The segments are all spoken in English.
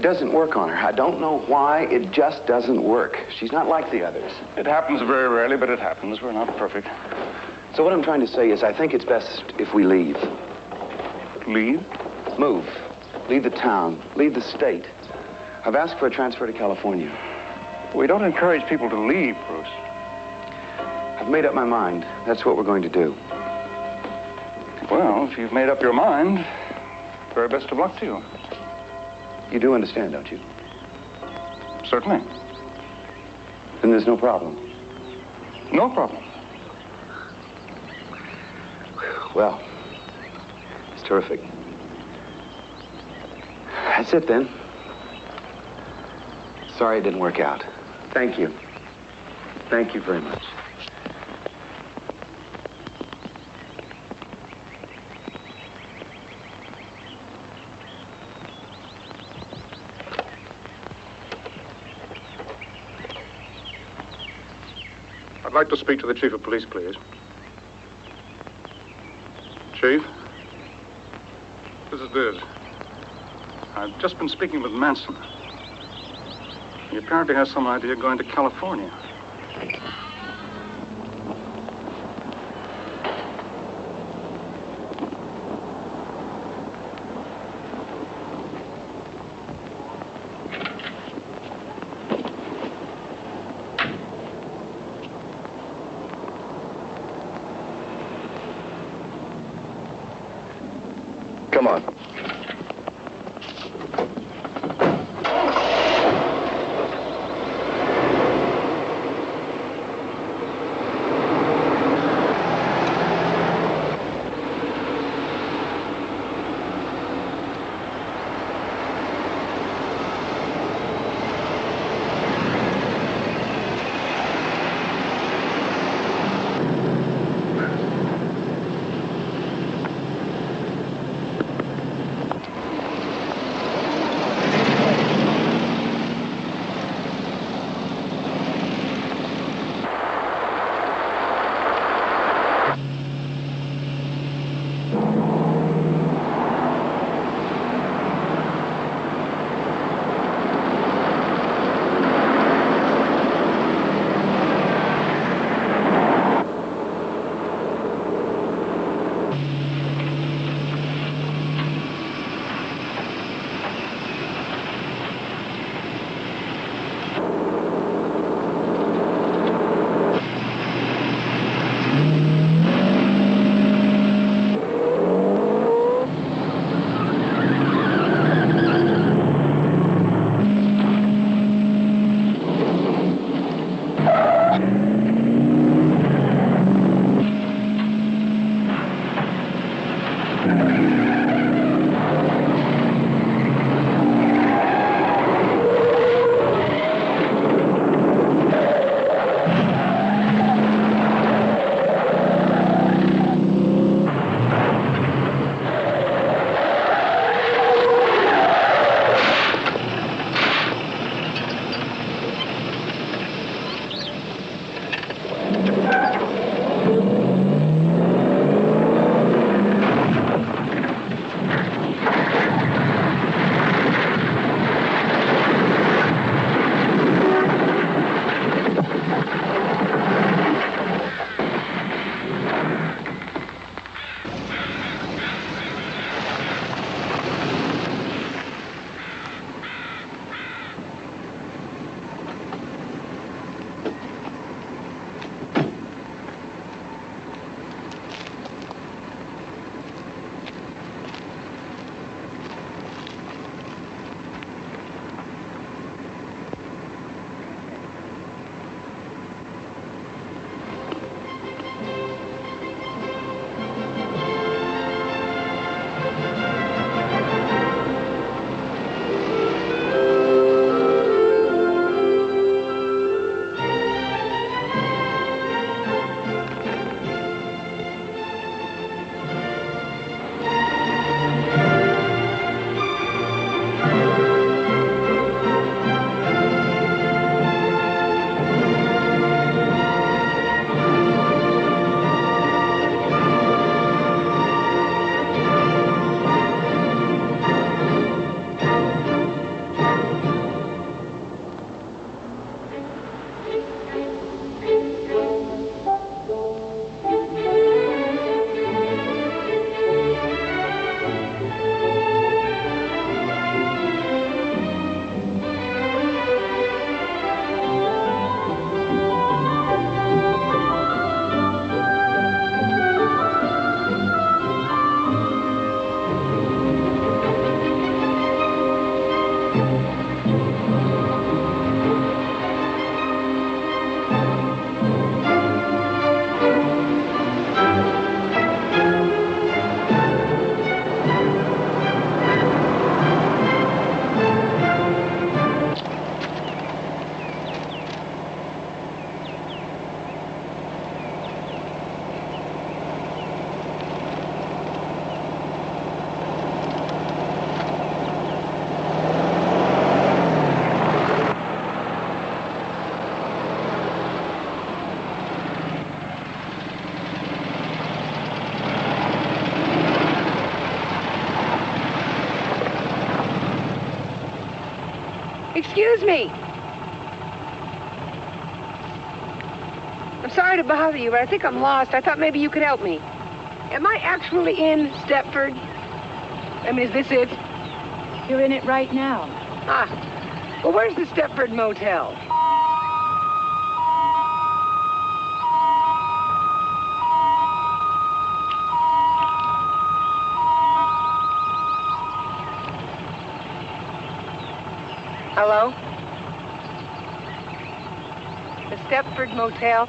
doesn't work on her. I don't know why. It just doesn't work. She's not like the others. It happens very rarely, but it happens. We're not perfect. So what I'm trying to say is I think it's best if we leave. Leave? Move. Leave the town. Leave the state. I've asked for a transfer to California. We don't encourage people to leave, Bruce. I've made up my mind. That's what we're going to do. Well, if you've made up your mind, very best of luck to you. You do understand, don't you? Certainly. Then there's no problem. No problem. Well, it's terrific. That's it, then. Sorry it didn't work out. Thank you. Thank you very much. I'd like to speak to the Chief of Police, please. Chief? This is Diz. I've just been speaking with Manson. He apparently has some idea of going to California. Come on. Excuse me. I'm sorry to bother you, but I think I'm lost. I thought maybe you could help me. Am I actually in Stepford? I mean, is this it? You're in it right now. Ah. Well, where's the Stepford Motel? Hello? The Stepford Motel?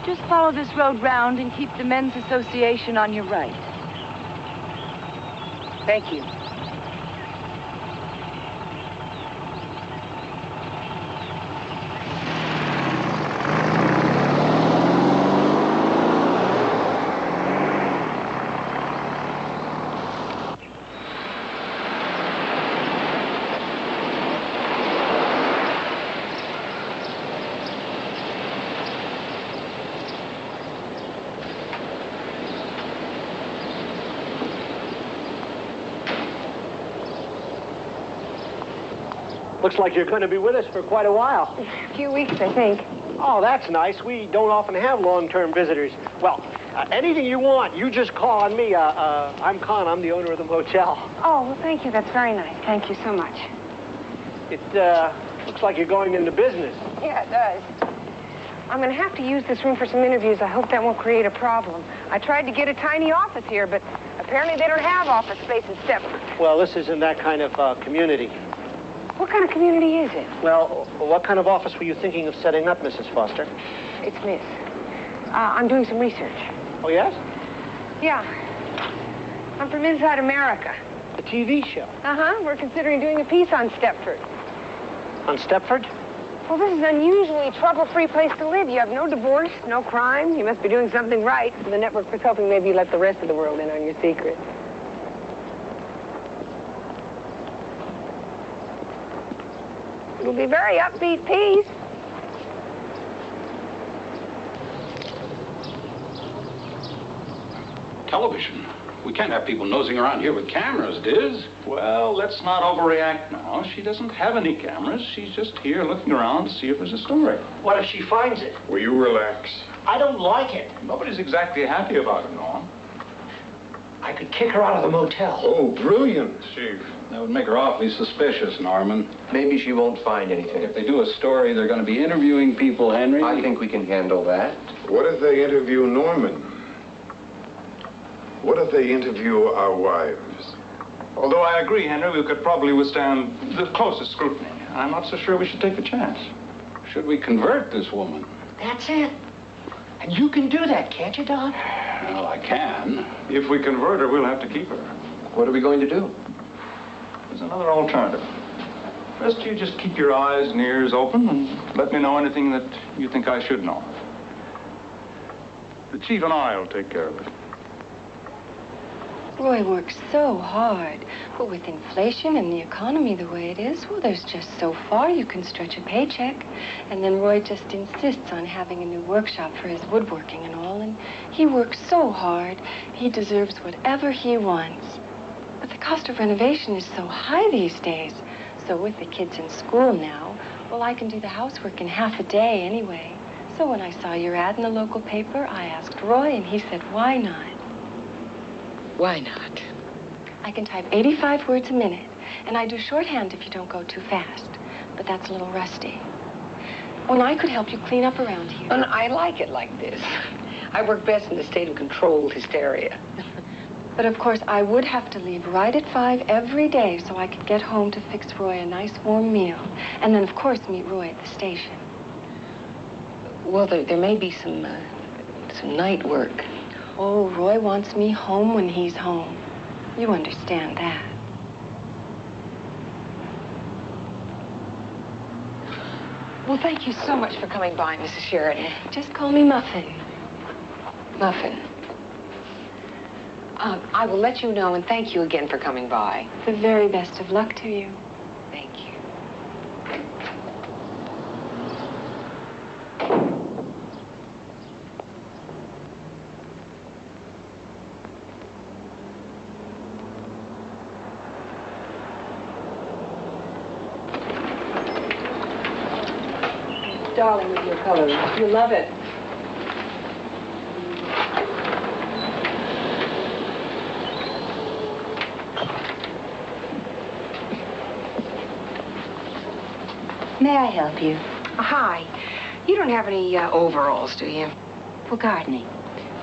Just follow this road round and keep the Men's Association on your right. Thank you. Looks like you're going to be with us for quite a while. A few weeks, I think. Oh, that's nice. We don't often have long-term visitors. Well, anything you want, you just call on me. I'm Con. I'm the owner of the motel. Oh, well, thank you. That's very nice. Thank you so much. It looks like you're going into business. Yeah, it does. I'm going to have to use this room for some interviews. I hope that won't create a problem. I tried to get a tiny office here, but apparently they don't have office space in Stepford. Well, this isn't that kind of community. What kind of community is it? Well, what kind of office were you thinking of setting up, Mrs. Foster? It's Miss. I'm doing some research. Oh, yes? Yeah. I'm from Inside America. A TV show. Uh-huh. We're considering doing a piece on Stepford. On Stepford? Well, this is an unusually trouble-free place to live. You have no divorce, no crime. You must be doing something right. The network was hoping maybe you let the rest of the world in on your secret. It'll be a very upbeat piece. Television. We can't have people nosing around here with cameras, Diz. Well, let's not overreact now. She doesn't have any cameras. She's just here looking around to see if there's a story. What if she finds it? Will you relax? I don't like it. Nobody's exactly happy about it, Norm. I could kick her out of the motel. Oh, brilliant, Chief. That would make her awfully suspicious, Norman. Maybe she won't find anything. If they do a story, they're going to be interviewing people, Henry. I think we can handle that. What if they interview Norman? What if they interview our wives? Although I agree, Henry, we could probably withstand the closest scrutiny. I'm not so sure we should take the chance. Should we convert this woman? That's it. And you can do that, can't you, Don? Well, I can. If we convert her, we'll have to keep her. What are we going to do? There's another alternative. First, you just keep your eyes and ears open and let me know anything that you think I should know. The Chief and I will take care of it. Roy works so hard, but with inflation and the economy the way it is, well, there's just so far you can stretch a paycheck. And then Roy just insists on having a new workshop for his woodworking and all, and he works so hard, he deserves whatever he wants. But the cost of renovation is so high these days. So with the kids in school now, well, I can do the housework in half a day anyway. So when I saw your ad in the local paper, I asked Roy, and he said, why not? Why not? I can type 85 words a minute, and I do shorthand if you don't go too fast. But that's a little rusty. Oh, and I could help you clean up around here. And I like it like this. I work best in a state of controlled hysteria. But of course, I would have to leave right at 5 every day so I could get home to fix Roy a nice warm meal. And then, of course, meet Roy at the station. Well, there may be some night work. Oh, Roy wants me home when he's home. You understand that. Well, thank you so much for coming by, Mrs. Sheridan. Just call me Muffin. Muffin. I will let you know, and thank you again for coming by. The very best of luck to you. Thank you. darling with your coloring. You'll love it. May I help you? Hi. You don't have any overalls, do you? For gardening.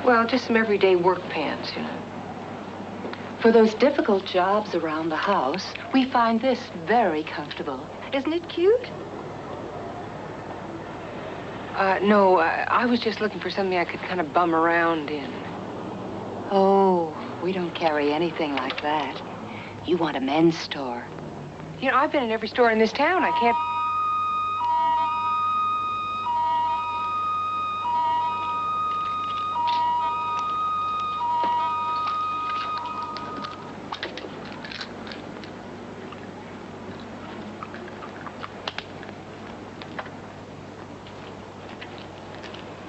Well, just some everyday work pants, you know. For those difficult jobs around the house, we find this very comfortable. Isn't it cute? No, I was just looking for something I could kind of bum around in. Oh, we don't carry anything like that. You want a men's store. You know, I've been in every store in this town. I can't...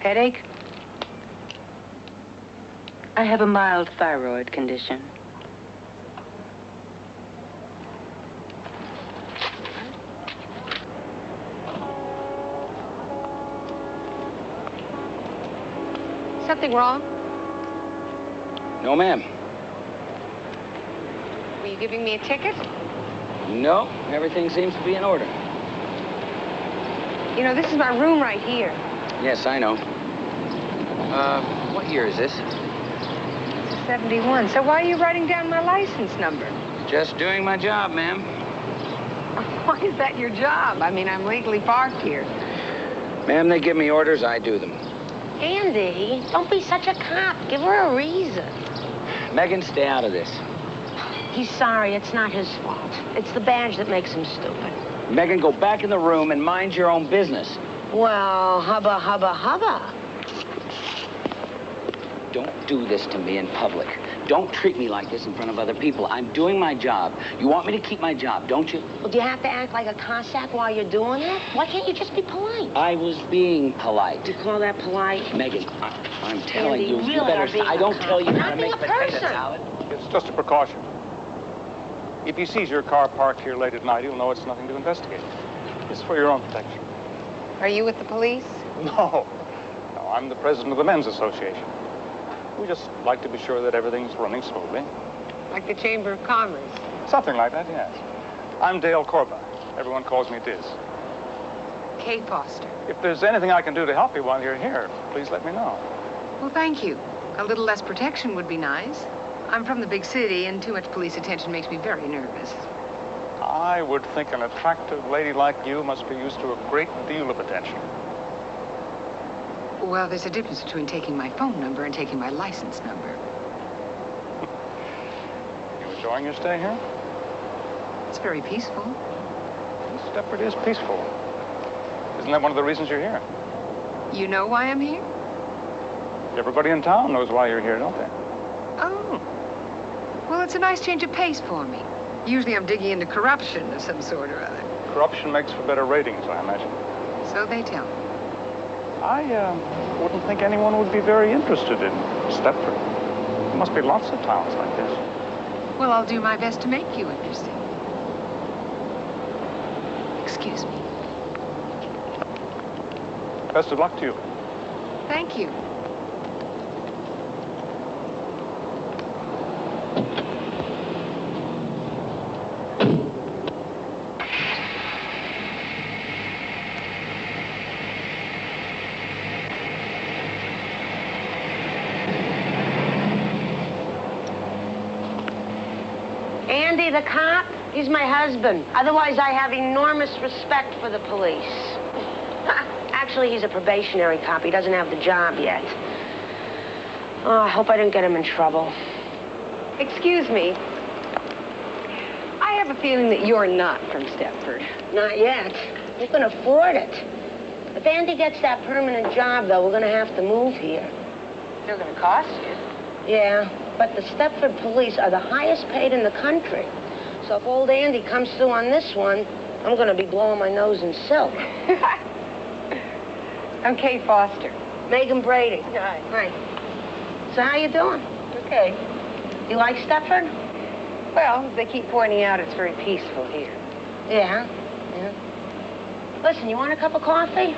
Headache? I have a mild thyroid condition. Something wrong? No, ma'am. Were you giving me a ticket? No, everything seems to be in order. You know, this is my room right here. Yes, I know. What year is this? 71. So why are you writing down my license number? Just doing my job, ma'am. Why is that your job? I mean, I'm legally parked here. Ma'am, they give me orders, I do them. Andy, don't be such a cop. Give her a reason. Megan, stay out of this. He's sorry. It's not his fault. It's the badge that makes him stupid. Megan, go back in the room and mind your own business. Well, hubba, hubba, hubba. Don't do this to me in public. Don't treat me like this in front of other people. I'm doing my job. You want me to keep my job, don't you? Well, do you have to act like a Cossack while you're doing it? Why can't you just be polite? I was being polite. You call that polite? Megan, I'm telling Andy, you, really you better... are being I don't a tell you cop. how to Not being make a potato person. salad. It's just a precaution. If he sees your car parked here late at night, he'll know it's nothing to investigate. It's for your own protection. Are you with the police? No. No, I'm the president of the Men's Association. We just like to be sure that everything's running smoothly. Like the Chamber of Commerce? Something like that, yes. I'm Dale Corba. Everyone calls me Diz. Kay Foster. If there's anything I can do to help you while you're here, please let me know. Well, thank you. A little less protection would be nice. I'm from the big city, and too much police attention makes me very nervous. I would think an attractive lady like you must be used to a great deal of attention. Well, there's a difference between taking my phone number and taking my license number. You enjoying your stay here? It's very peaceful. Stepford is peaceful. Isn't that one of the reasons you're here? You know why I'm here? Everybody in town knows why you're here, don't they? Oh. Well, it's a nice change of pace for me. Usually I'm digging into corruption of some sort or other. Corruption makes for better ratings, I imagine. So they tell me. I wouldn't think anyone would be very interested in Stepford. There must be lots of towns like this. Well, I'll do my best to make you interesting. Excuse me. Best of luck to you. Thank you. Andy, the cop, he's my husband. Otherwise, I have enormous respect for the police. Actually, he's a probationary cop. He doesn't have the job yet. Oh, I hope I didn't get him in trouble. Excuse me. I have a feeling that you're not from Stepford. Not yet. You can afford it. If Andy gets that permanent job, though, we're going to have to move here. They're going to cost you. Yeah, but the Stepford police are the highest paid in the country. So if old Andy comes through on this one, I'm going to be blowing my nose in silk. I'm Kay Foster. Megan Brady. Hi. Hi. So how you doing? Okay. You like Stepford? Well, they keep pointing out it's very peaceful here. Yeah. Listen, you want a cup of coffee?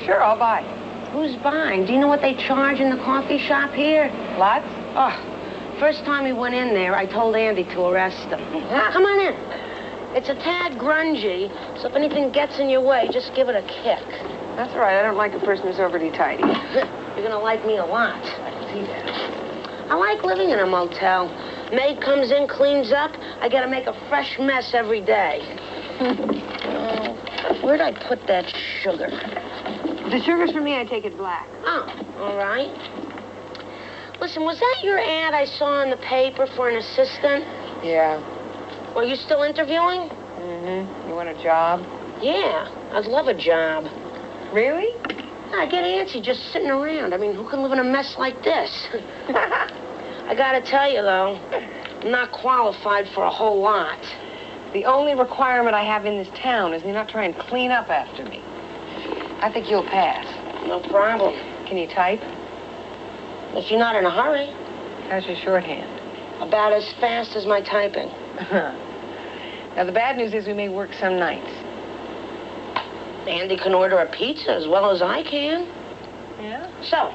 Sure, I'll buy. Who's buying? Do you know what they charge in the coffee shop here? Lots? Oh, first time he went in there, I told Andy to arrest him. Come on in. It's a tad grungy, so if anything gets in your way, just give it a kick. That's all right. I don't like a person who's overly tidy. You're gonna like me a lot. I can see that. I like living in a motel. Maid comes in, cleans up. I gotta make a fresh mess every day. Where'd I put that sugar? If the sugar's for me, I take it black. Oh, all right. Listen, was that your ad I saw in the paper for an assistant? Yeah. Well, you still interviewing? Mm-hmm. You want a job? Yeah, I'd love a job. Really? I get antsy just sitting around. I mean, who can live in a mess like this? I gotta tell you, though, I'm not qualified for a whole lot. The only requirement I have in this town is you're not trying to clean up after me. I think you'll pass. No problem. Can you type? If you're not in a hurry. How's your shorthand? About as fast as my typing. Now, the bad news is we may work some nights. Andy can order a pizza as well as I can. Yeah? So,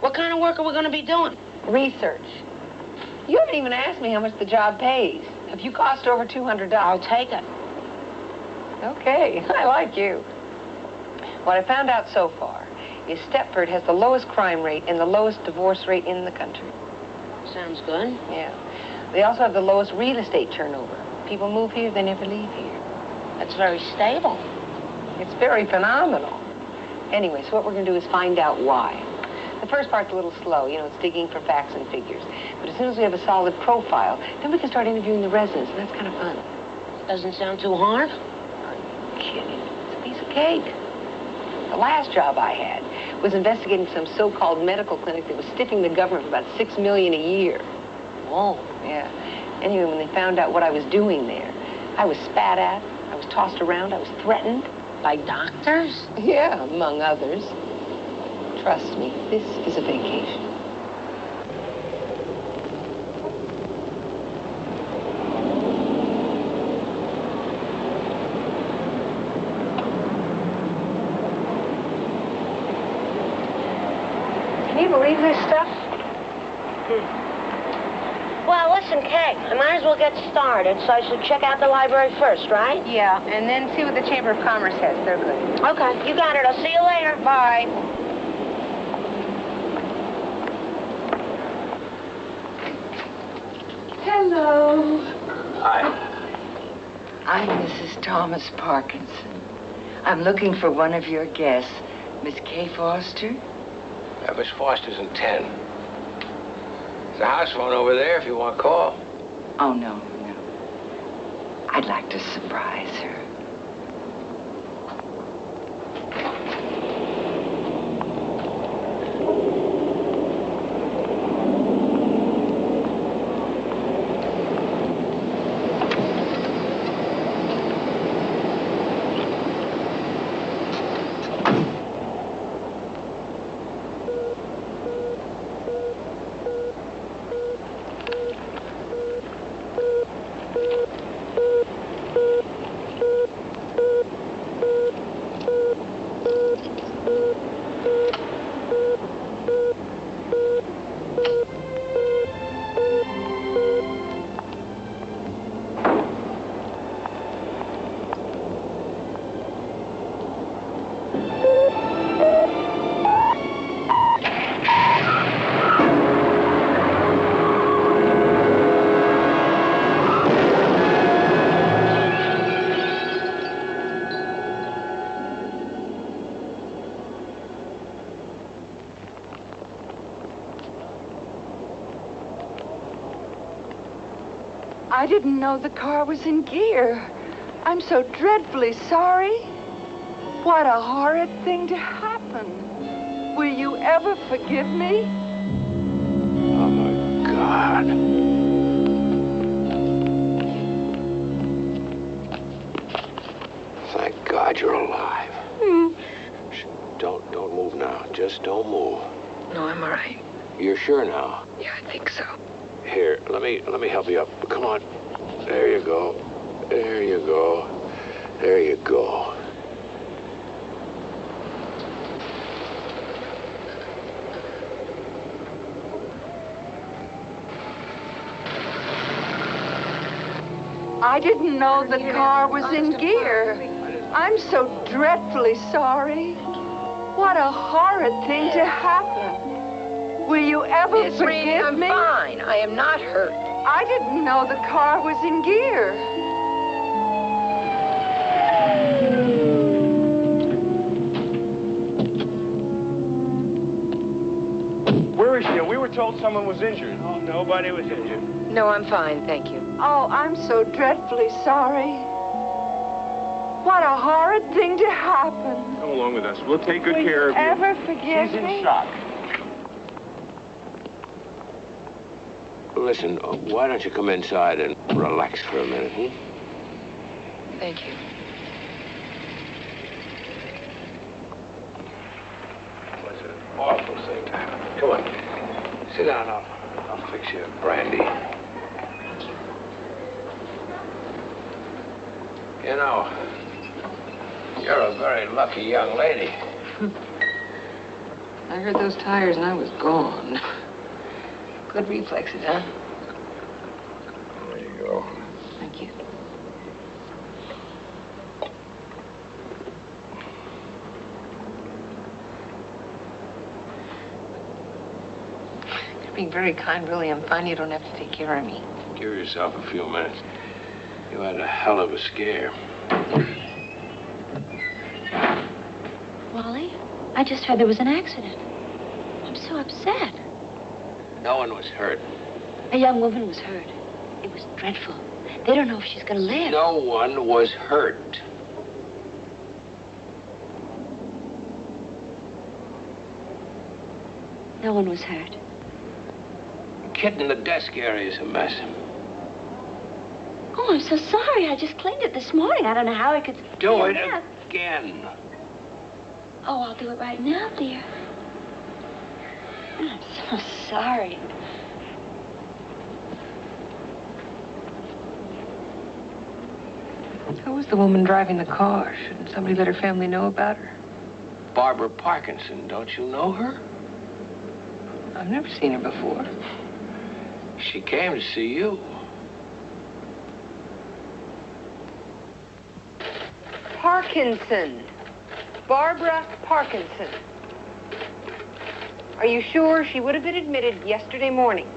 what kind of work are we going to be doing? Research. You haven't even asked me how much the job pays. Have you cost over $200? I'll take it. Okay, I like you. What I found out so far is Stepford has the lowest crime rate and the lowest divorce rate in the country. Sounds good. Yeah. They also have the lowest real estate turnover. People move here, they never leave here. That's very stable. It's very phenomenal. Anyway, so what we're going to do is find out why. The first part's a little slow, you know, it's digging for facts and figures. But as soon as we have a solid profile, then we can start interviewing the residents, and that's kind of fun. Doesn't sound too hard. Are you kidding? It's a piece of cake. The last job I had was investigating some so-called medical clinic that was stiffing the government for about $6 million a year. Whoa. Yeah. Anyway, when they found out what I was doing there, I was spat at, I was tossed around, I was threatened. By doctors? Yeah, among others. Trust me, this is a vacation. Can you believe this stuff? Well, listen, Kay, I might as well get started, so I should check out the library first, right? Yeah, and then see what the Chamber of Commerce has. They're good. Okay, you got it. I'll see you later. Bye. Hello. Hi. I'm Mrs. Thomas Parkinson. I'm looking for one of your guests, Miss Kay Foster. Miss Foster's in 10. There's a house phone over there if you want to call. Oh, no. I'd like to surprise her. I didn't know the car was in gear. I'm so dreadfully sorry. What a horrid thing to happen. Will you ever forgive me? Oh, my God. Thank God you're alive. Shh, don't move now. Just don't move. No, I'm all right. You're sure now? Yeah, I think so. Here, let me help you up. Come on. There you go. There you go. There you go. I didn't know the car was in gear. I'm so dreadfully sorry. What a horrid thing to happen. Will you ever Miss forgive Reed, I'm me? fine. I am not hurt. I didn't know the car was in gear. Where is she? We were told someone was injured. Oh, nobody was injured. No, I'm fine, thank you. Oh, I'm so dreadfully sorry. What a horrid thing to happen. Come along with us. We'll take good Will care you of you. ever forgive She's me? in shock. Listen, why don't you come inside and relax for a minute, hmm? Thank you. What's an awful thing to happen? Come on. Sit down. I'll fix you a brandy. You know, you're a very lucky young lady. I heard those tires and I was gone. Good reflexes, huh? There you go. Thank you. You're being very kind, really. I'm fine. You don't have to take care of me. Give yourself a few minutes. You had a hell of a scare. Wally, I just heard there was an accident. I'm so upset. No one was hurt. A young woman was hurt. It was dreadful. They don't know if she's going to live. No one was hurt. No one was hurt. The kid in the desk area is a mess. Oh, I'm so sorry. I just cleaned it this morning. I don't know how I could... Do it up. again. Oh, I'll do it right now, dear. I'm so sorry. Who was the woman driving the car? Shouldn't somebody let her family know about her? Barbara Parkinson, don't you know her? I've never seen her before. She came to see you. Parkinson. Barbara Parkinson. Are you sure she would have been admitted yesterday morning?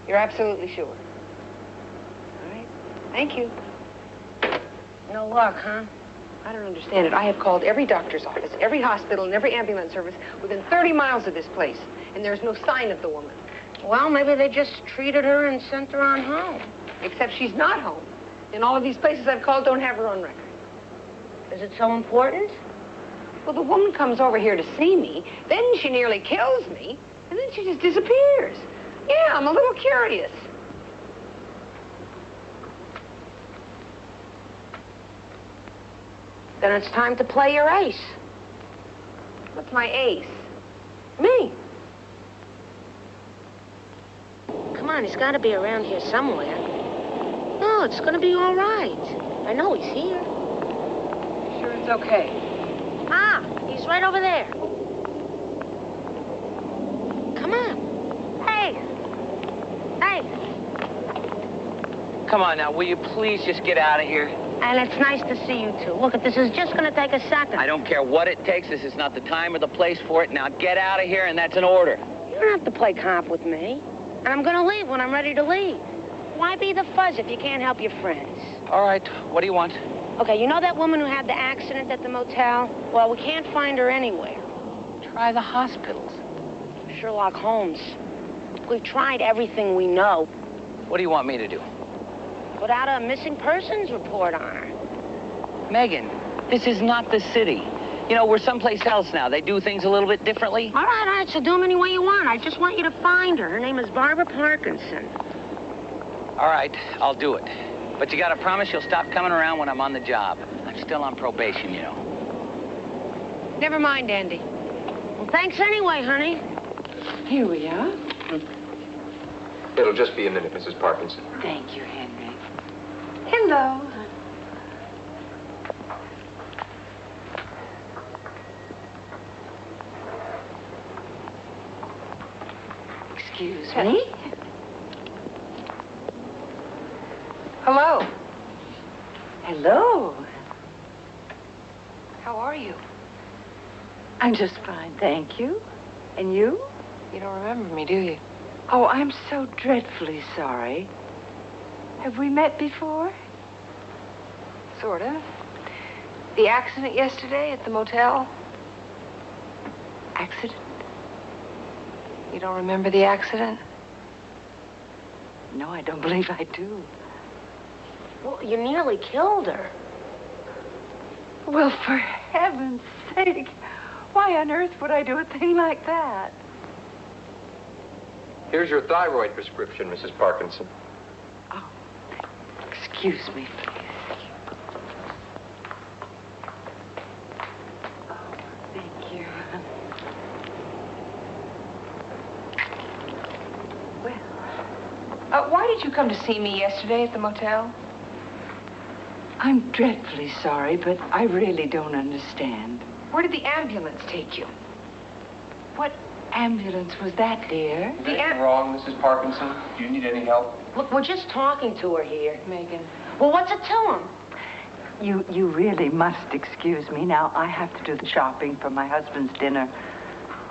You're absolutely sure. All right. Thank you. No luck, huh? I don't understand it. I have called every doctor's office, every hospital, and every ambulance service within 30 miles of this place, and there's no sign of the woman. Well, maybe they just treated her and sent her on home. Except she's not home. And all of these places I've called don't have her on record. Is it so important? Well, the woman comes over here to see me, then she nearly kills me, and then she just disappears. Yeah, I'm a little curious. Then it's time to play your ace. What's my ace? Me. Come on, he's got to be around here somewhere. No, it's going to be all right. I know he's here. Sure it's okay? Ah, he's right over there. Come on. Hey. Hey. Come on now, will you please just get out of here? And it's nice to see you two. Look, this is just going to take a second. I don't care what it takes. This is not the time or the place for it. Now get out of here, and that's an order. You don't have to play cop with me. And I'm going to leave when I'm ready to leave. Why be the fuzz if you can't help your friends? All right, what do you want? Okay, you know that woman who had the accident at the motel? Well, we can't find her anywhere. Try the hospitals. Sherlock Holmes. We've tried everything we know. What do you want me to do? Put out a missing persons report on her. Megan, this is not the city. You know, we're someplace else now. They do things a little bit differently. All right, so do them any way you want. I just want you to find her. Her name is Barbara Parkinson. All right, I'll do it. But you gotta promise you'll stop coming around when I'm on the job. I'm still on probation, you know. Never mind, Andy. Well, thanks anyway, honey. Here we are. It'll just be a minute, Mrs. Parkinson. Thank you, Henry. Hello. Excuse me. Hello. Hello. How are you? I'm just fine, thank you. And you? You don't remember me, do you? Oh, I'm so dreadfully sorry. Have we met before? Sort of. The accident yesterday at the motel? Accident? You don't remember the accident? No, I don't believe I do. Well, you nearly killed her. Well, for heaven's sake, why on earth would I do a thing like that? Here's your thyroid prescription, Mrs. Parkinson. Oh, excuse me, please. Oh, thank you. Why did you come to see me yesterday at the motel? I'm dreadfully sorry, but I really don't understand. Where did the ambulance take you? What ambulance was that, dear? Anything wrong, Mrs. Parkinson? Do you need any help? Look, we're just talking to her here. Megan. Well, what's it to him? You really must excuse me. Now, I have to do the shopping for my husband's dinner.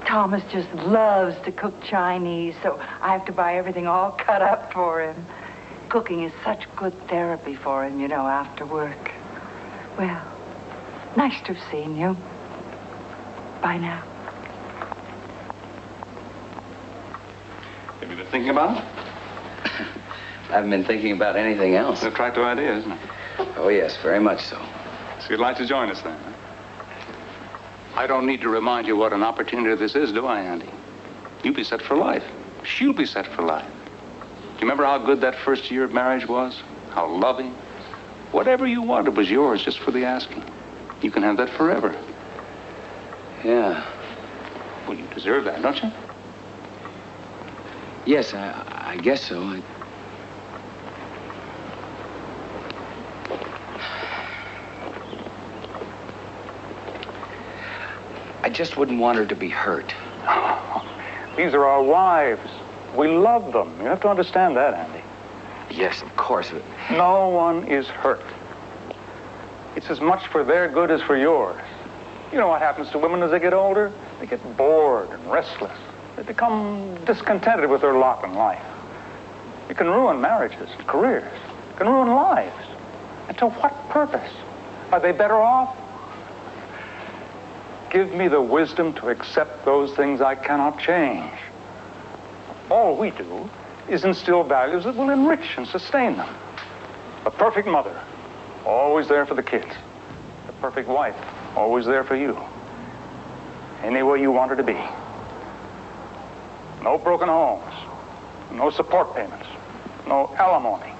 Thomas just loves to cook Chinese, so I have to buy everything all cut up for him. Cooking is such good therapy for him, you know, after work. Well, nice to have seen you. Bye now. Have you been thinking about it? I haven't been thinking about anything else. An attractive idea, isn't it? Oh, yes, very much so. So you'd like to join us then, huh? I don't need to remind you what an opportunity this is, do I, Andy? You'll be set for life. She'll be set for life. Do you remember how good that first year of marriage was? How loving? Whatever you wanted was yours just for the asking. You can have that forever. Yeah. Well, you deserve that, don't you? Yes, I guess so. I just wouldn't want her to be hurt. These are our wives. We love them. You have to understand that, Andy. Yes, of course. No one is hurt. It's as much for their good as for yours. You know what happens to women as they get older? They get bored and restless. They become discontented with their lot in life. It can ruin marriages, careers. It can ruin lives. And to what purpose? Are they better off? Give me the wisdom to accept those things I cannot change. All we do is instill values that will enrich and sustain them. A perfect mother, always there for the kids. The perfect wife, always there for you. Any way you want her to be. No broken homes, no support payments, no alimony.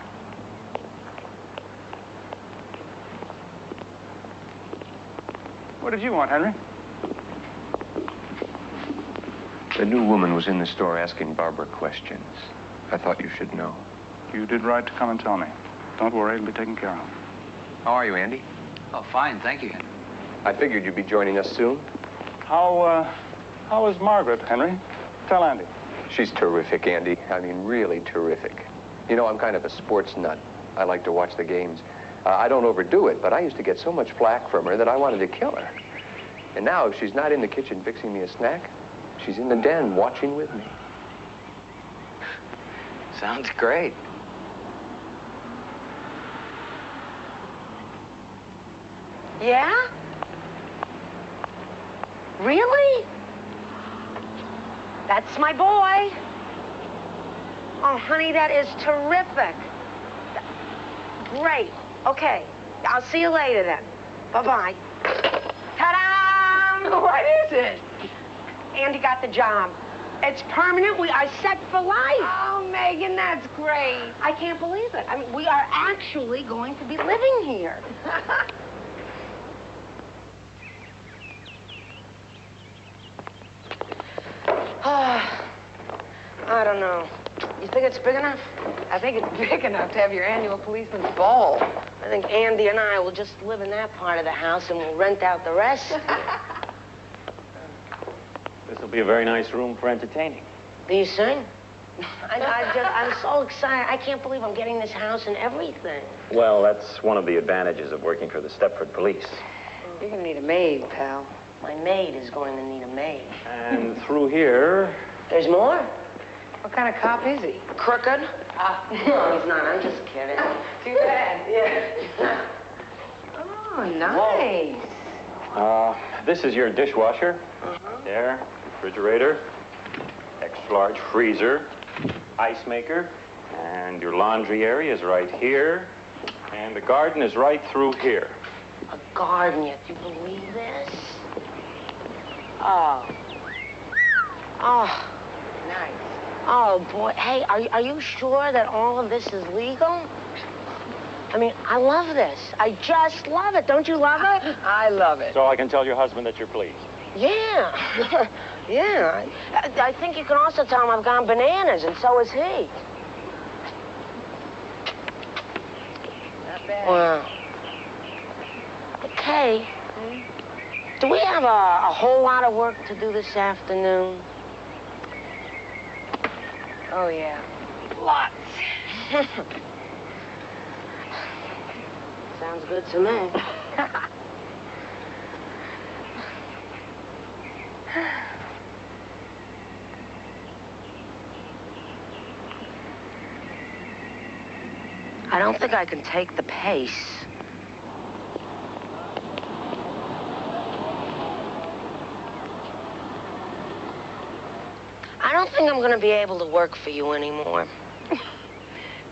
What did you want, Henry? The new woman was in the store asking Barbara questions. I thought you should know. You did right to come and tell me. Don't worry, it'll be taken care of. How are you, Andy? Oh, fine, thank you, Henry. I figured you'd be joining us soon. How is Margaret, Henry? Tell Andy. She's terrific, Andy. I mean, really terrific. You know, I'm kind of a sports nut. I like to watch the games. I don't overdo it, but I used to get so much flack from her that I wanted to kill her. And now, if she's not in the kitchen fixing me a snack, she's in the den watching with me. Sounds great. Yeah? Really? That's my boy. Oh, honey, that is terrific. Great. Okay. I'll see you later then. Bye-bye. Ta-da! What is it? Andy got the job. It's permanent. We are set for life. Oh, Megan, that's great. I can't believe it. I mean, we are actually going to be living here. I don't know. You think it's big enough? I think it's big enough to have your annual policeman's ball. I think Andy and I will just live in that part of the house and we'll rent out the rest. This will be a very nice room for entertaining. Do you sing? I'm so excited. I can't believe I'm getting this house and everything. Well, that's one of the advantages of working for the Stepford police. You're going to need a maid, pal. My maid is going to need a maid. And through here... There's more? What kind of cop is he? Crooked? No, he's not. I'm just kidding. Too bad. Yeah. Oh, nice. This is your dishwasher. There, refrigerator, extra large freezer, ice maker, and your laundry area is right here, and the garden is right through here. A garden yet? Do you believe this? Oh. Oh. Nice. Oh, boy. Hey, are you sure that all of this is legal? I mean, I love this. I just love it. Don't you love it? I love it. So I can tell your husband that you're pleased. Yeah. Yeah. I think you can also tell him I've gone bananas, and so is he. Not bad. Wow. Okay. Do we have a whole lot of work to do this afternoon? Oh, yeah. Lots. Sounds good to me. I don't think I can take the pace. I don't think I'm going to be able to work for you anymore.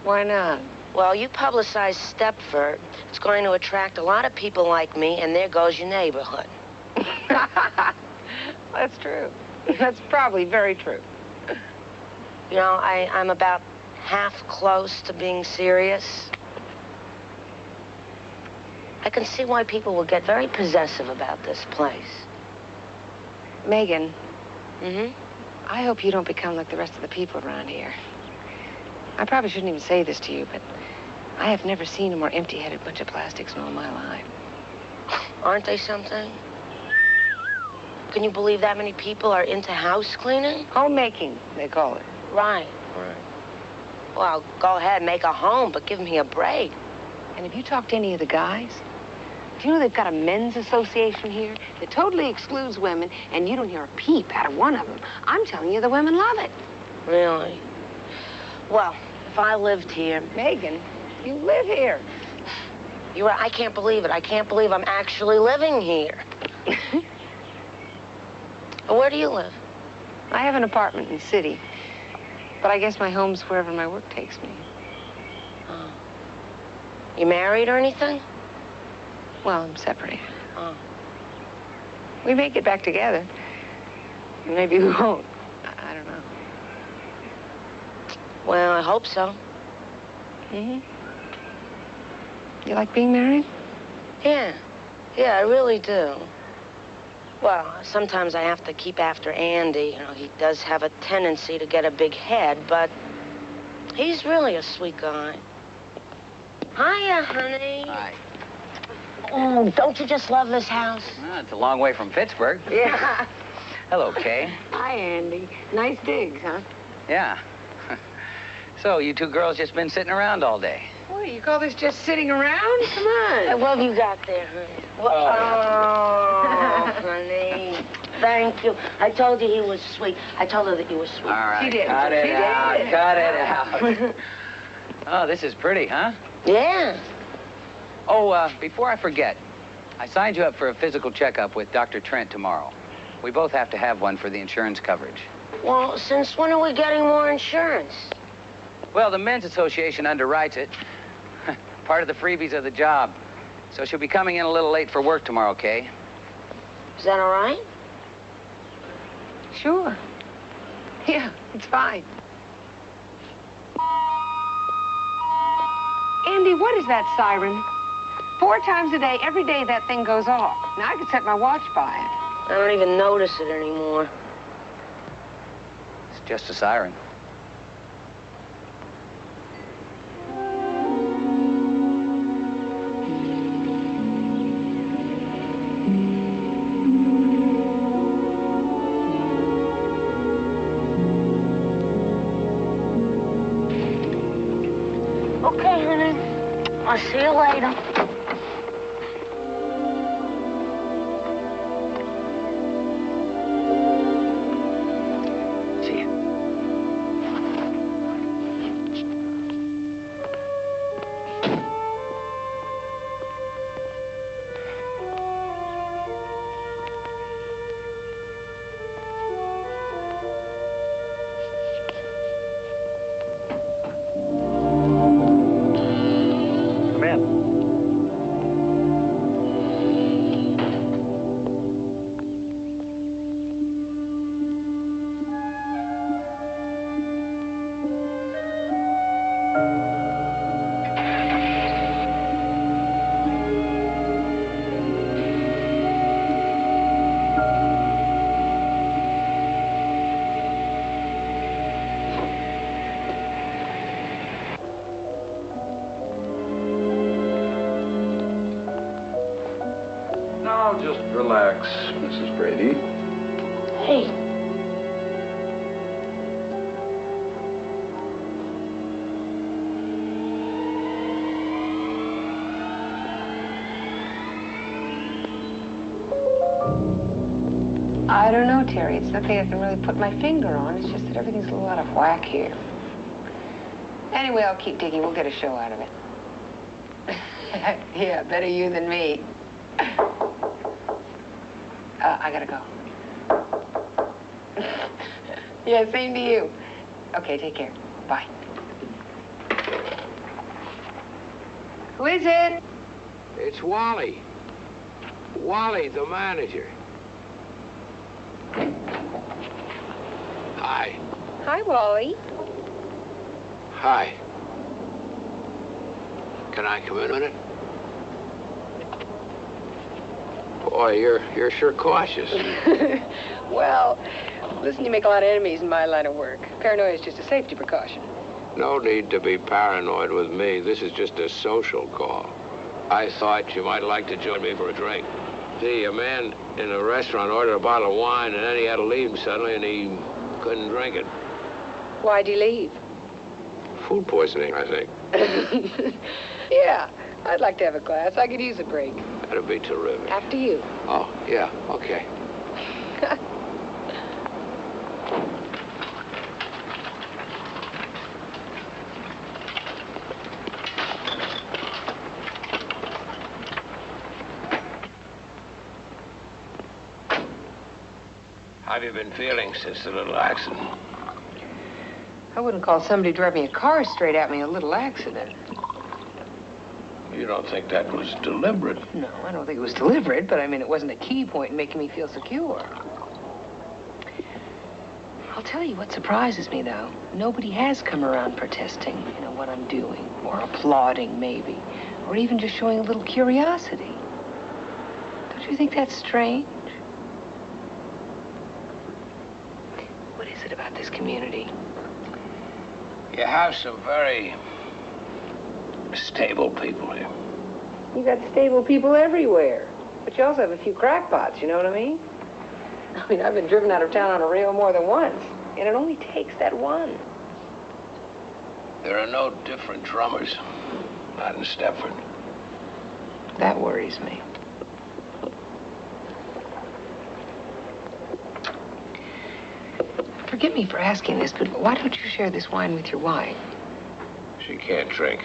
Why not? Well, you publicize Stepford. It's going to attract a lot of people like me, and there goes your neighborhood. That's true. That's probably very true. You know, I'm about half close to being serious. I can see why people will get very possessive about this place. Megan. Mm-hmm? I hope you don't become like the rest of the people around here. I probably shouldn't even say this to you, but I have never seen a more empty-headed bunch of plastics in all my life. Aren't they something? Can you believe that many people are into house cleaning? Homemaking, they call it. Right. Well, go ahead, make a home, but give me a break. And if you talk to any of the guys, do you know they've got a men's association here that totally excludes women, and you don't hear a peep out of one of them? I'm telling you, the women love it. Really? Well, if I lived here... Megan, you live here. You're right. I can't believe it. I can't believe I'm actually living here. Where do you live? I have an apartment in the city, but I guess my home's wherever my work takes me. Oh. You married or anything? Well, I'm separated. Oh. We may get back together. Maybe we won't. I don't know. Well, I hope so. Mm-hmm. You like being married? Yeah. Yeah, I really do. Well, sometimes I have to keep after Andy. You know, he does have a tendency to get a big head, but he's really a sweet guy. Hiya, honey. Hi. Oh, don't you just love this house? Well, it's a long way from Pittsburgh. Yeah. Hello, Kay. Hi, Andy. Nice digs, huh? Yeah. So, you two girls just been sitting around all day? What, you call this just sitting around? Come on. What have you got there, honey? Oh, honey. Thank you. I told you he was sweet. I told her that you were sweet. All right, She did. cut it She out, did. cut it out. Oh, this is pretty, huh? Yeah. Oh, before I forget, I signed you up for a physical checkup with Dr. Trent tomorrow. We both have to have one for the insurance coverage. Well, since when are we getting more insurance? Well, the Men's Association underwrites it. Part of the freebies of the job. So she'll be coming in a little late for work tomorrow, Kay. Is that all right? Sure. Yeah, it's fine. Andy, what is that siren? 4 times a day, every day that thing goes off. Now, I could set my watch by it. I don't even notice it anymore. It's just a siren. I'll see you later. Now, just relax, Mrs. Brady. Hey. I don't know, Terry. It's nothing I can really put my finger on. It's just that everything's a little out of whack here. Anyway, I'll keep digging. We'll get a show out of it. Yeah, better you than me. I gotta go. Yeah, same to you. Okay, take care. Bye. Who is it? It's Wally. Wally, the manager. Hi. Hi, Wally. Hi. Can I come in a minute? Boy, you're sure cautious. Well, listen, you make a lot of enemies in my line of work. Paranoia is just a safety precaution. No need to be paranoid with me. This is just a social call. I thought you might like to join me for a drink. See, a man in a restaurant ordered a bottle of wine, and then he had to leave suddenly, and he couldn't drink it. Why'd you leave? Food poisoning, I think. Yeah, I'd like to have a glass. I could use a break. That'd be terrific. After you. Oh, yeah, okay. How have you been feeling since the little accident? I wouldn't call somebody driving a car straight at me a little accident. You don't think that was deliberate? No, I don't think it was deliberate, but I mean, it wasn't a key point in making me feel secure. I'll tell you what surprises me, though. Nobody has come around protesting, you know, what I'm doing, or applauding, maybe, or even just showing a little curiosity. Don't you think that's strange? What is it about this community? You have some very stable people here. You got stable people everywhere. But you also have a few crackpots, you know what I mean? I mean, I've been driven out of town on a rail more than once, and it only takes that one. There are no different drummers, not in Stepford. That worries me. Forgive me for asking this, but why don't you share this wine with your wife? She can't drink.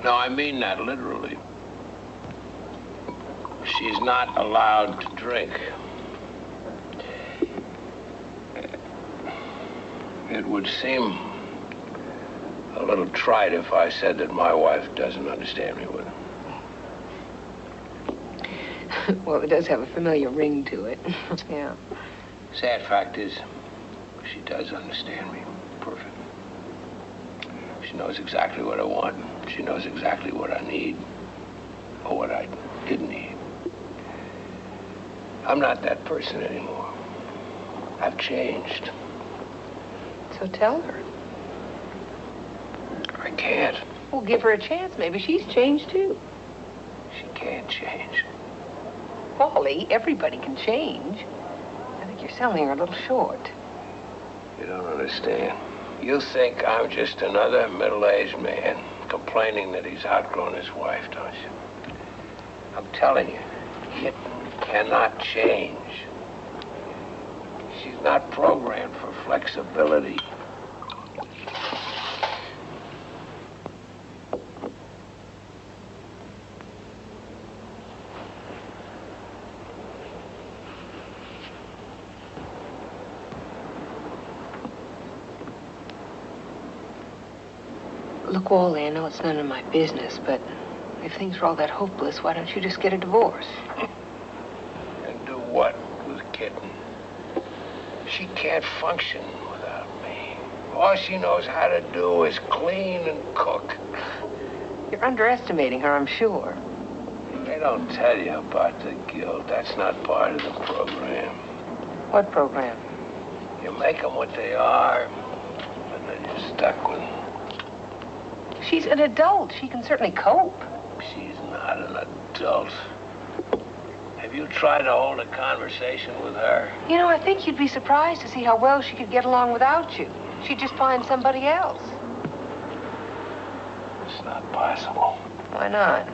No, I mean that literally. She's not allowed to drink. It would seem a little trite if I said that my wife doesn't understand me with it. Well, it does have a familiar ring to it. Yeah. Sad fact is, she does understand me perfectly. She knows exactly what I want. She knows exactly what I need, or what I didn't need. I'm not that person anymore. I've changed. So tell her. I can't. Well, give her a chance. Maybe she's changed, too. She can't change. Wally, everybody can change. I think you're selling her a little short. You don't understand. You think I'm just another middle-aged man complaining that he's outgrown his wife, don't you? I'm telling you, Kitten cannot change. She's not programmed for flexibility. Look, Wally, I know it's none of my business, but if things are all that hopeless, why don't you just get a divorce? And do what with Kitten? She can't function without me. All she knows how to do is clean and cook. You're underestimating her, I'm sure. They don't tell you about the guilt. That's not part of the program. What program? You make them what they are, and then you're stuck with them. She's an adult. She can certainly cope. She's not an adult. Have you tried to hold a conversation with her? You know, I think you'd be surprised to see how well she could get along without you. She'd just find somebody else. It's not possible. Why not?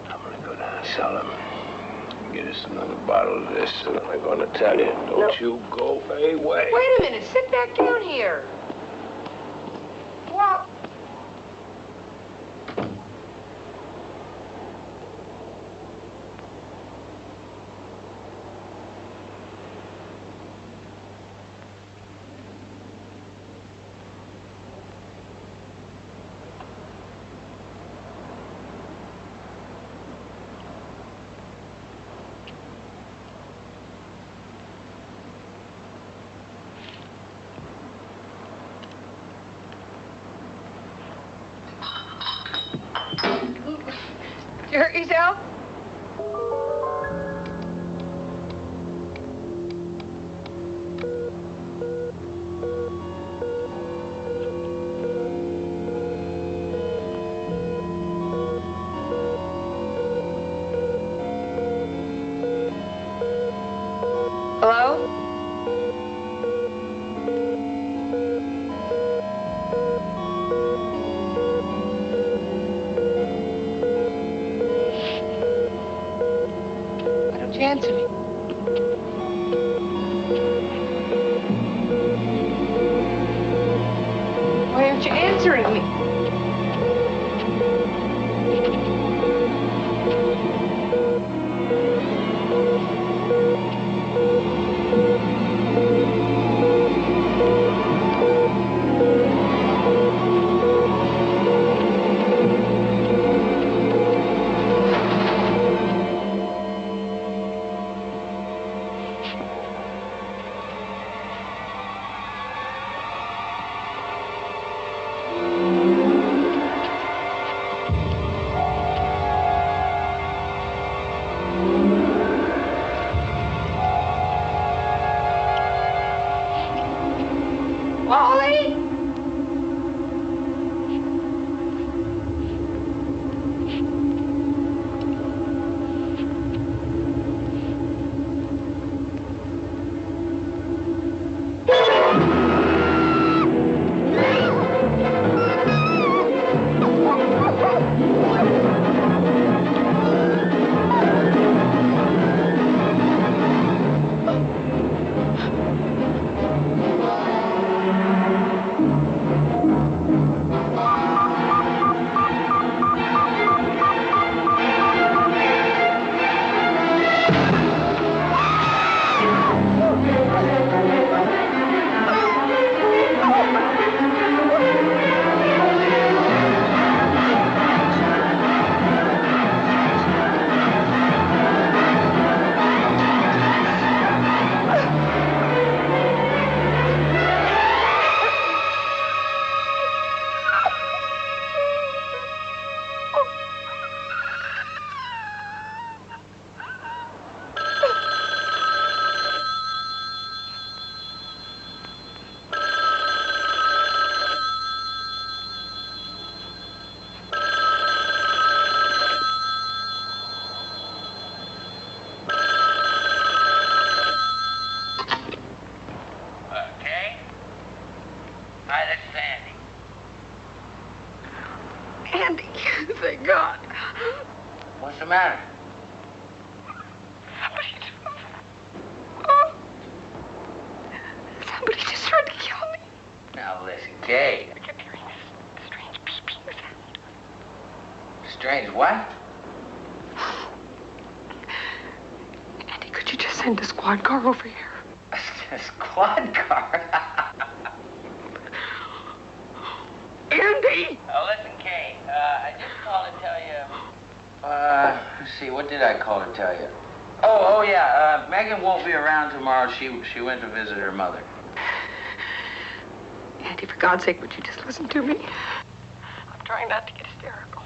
I'm gonna go down and sell him. Get us another bottle of this, and then I'm gonna tell you, don't you go away. Wait a minute. Sit back down here. Well... You hurt yourself? Hello? Answer me. Why aren't you answering me? matter? Somebody just tried to kill me. Now listen, Kay. I kept hearing this strange beeping sound. Strange what? Andy, could you just send a squad car over here? A squad car? Andy! Oh, listen, Kay. I just called to tell you. Let's see, what did I call to tell you? Oh, yeah. Megan won't be around tomorrow. She went to visit her mother. Andy, for God's sake, would you just listen to me? I'm trying not to get hysterical.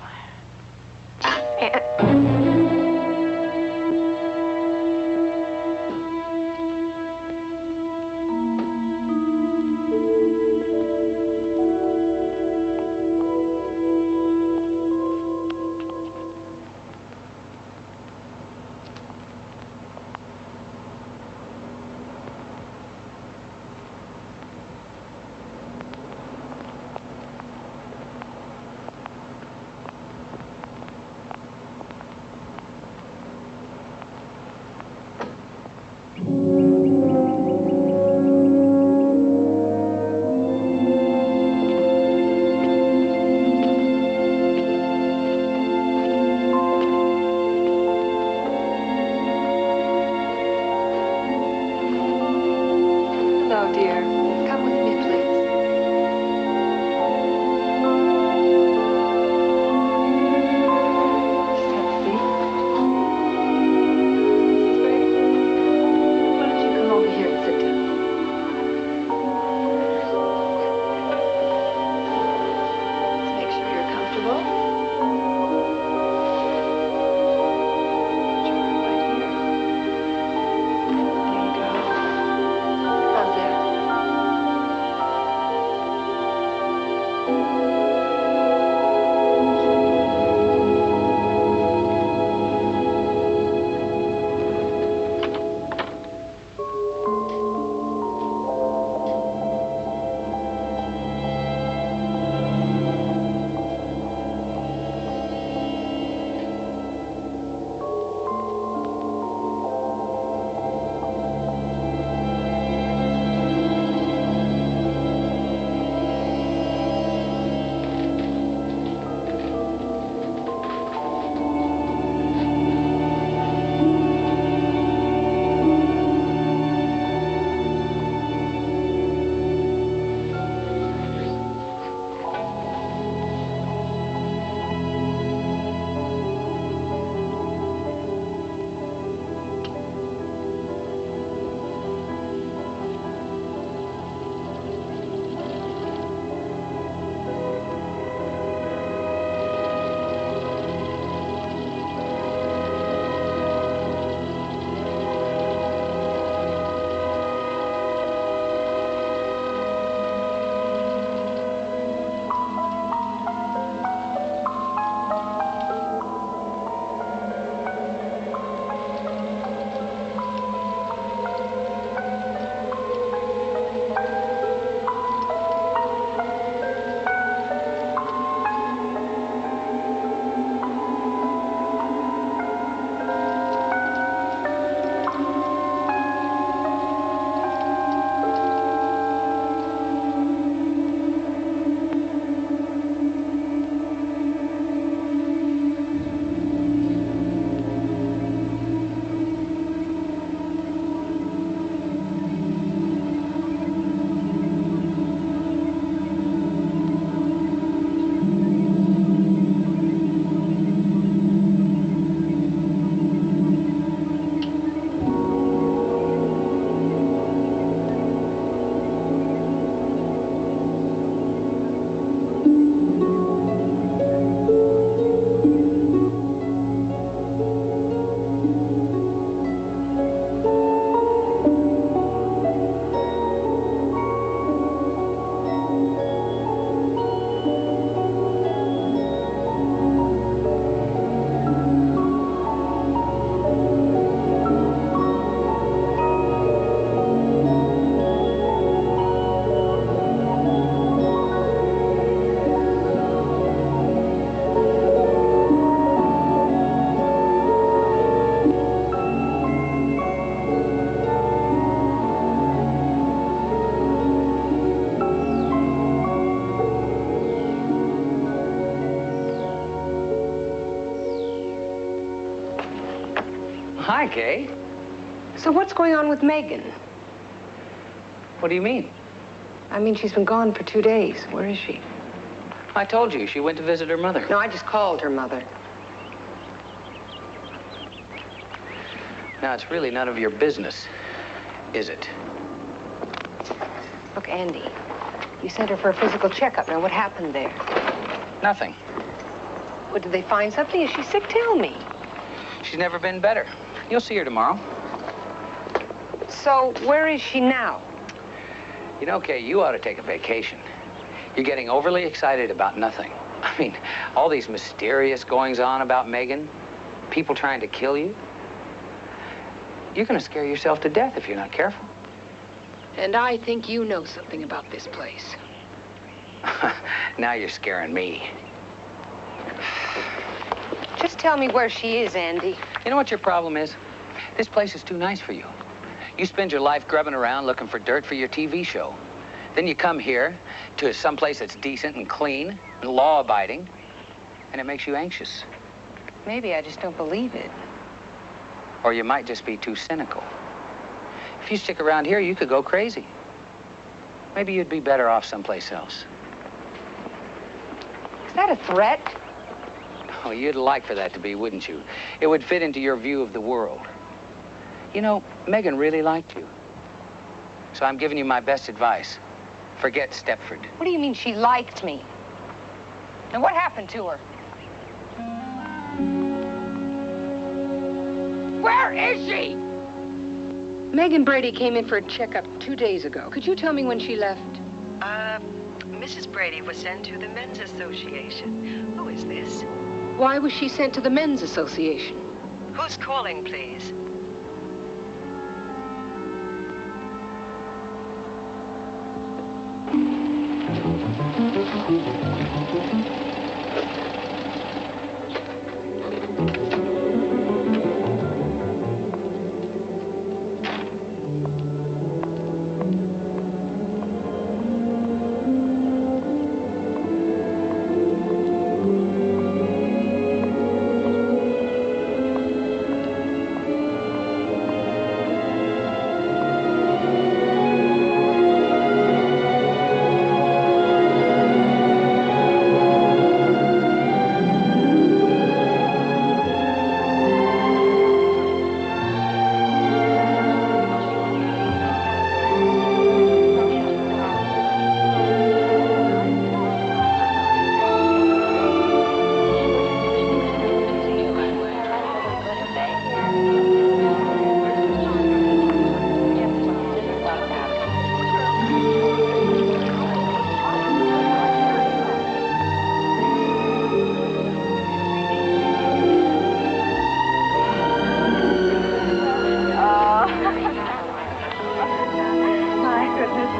Hi, Kay. So what's going on with Megan? What do you mean? I mean, she's been gone for 2 days. Where is she? I told you, she went to visit her mother. No, I just called her mother. Now, it's really none of your business, is it? Look, Andy, you sent her for a physical checkup. Now, what happened there? Nothing. What, did they find something? Is she sick? Tell me. She's never been better. You'll see her tomorrow. So, where is she now? You know, Kay, you ought to take a vacation. You're getting overly excited about nothing. I mean, all these mysterious goings-on about Megan, people trying to kill you. You're going to scare yourself to death if you're not careful. And I think you know something about this place. Now you're scaring me. Just tell me where she is, Andy. You know what your problem is? This place is too nice for you. You spend your life grubbing around looking for dirt for your TV show. Then you come here to someplace that's decent and clean and law-abiding, and it makes you anxious. Maybe I just don't believe it. Or you might just be too cynical. If you stick around here, you could go crazy. Maybe you'd be better off someplace else. Is that a threat? Oh, you'd like for that to be, wouldn't you? It would fit into your view of the world. You know, Megan really liked you. So I'm giving you my best advice. Forget Stepford. What do you mean she liked me? And what happened to her? Where is she? Megan Brady came in for a checkup 2 days ago. Could you tell me when she left? Mrs. Brady was sent to the Men's Association. Who is this? Why was she sent to the Men's Association? Who's calling, please?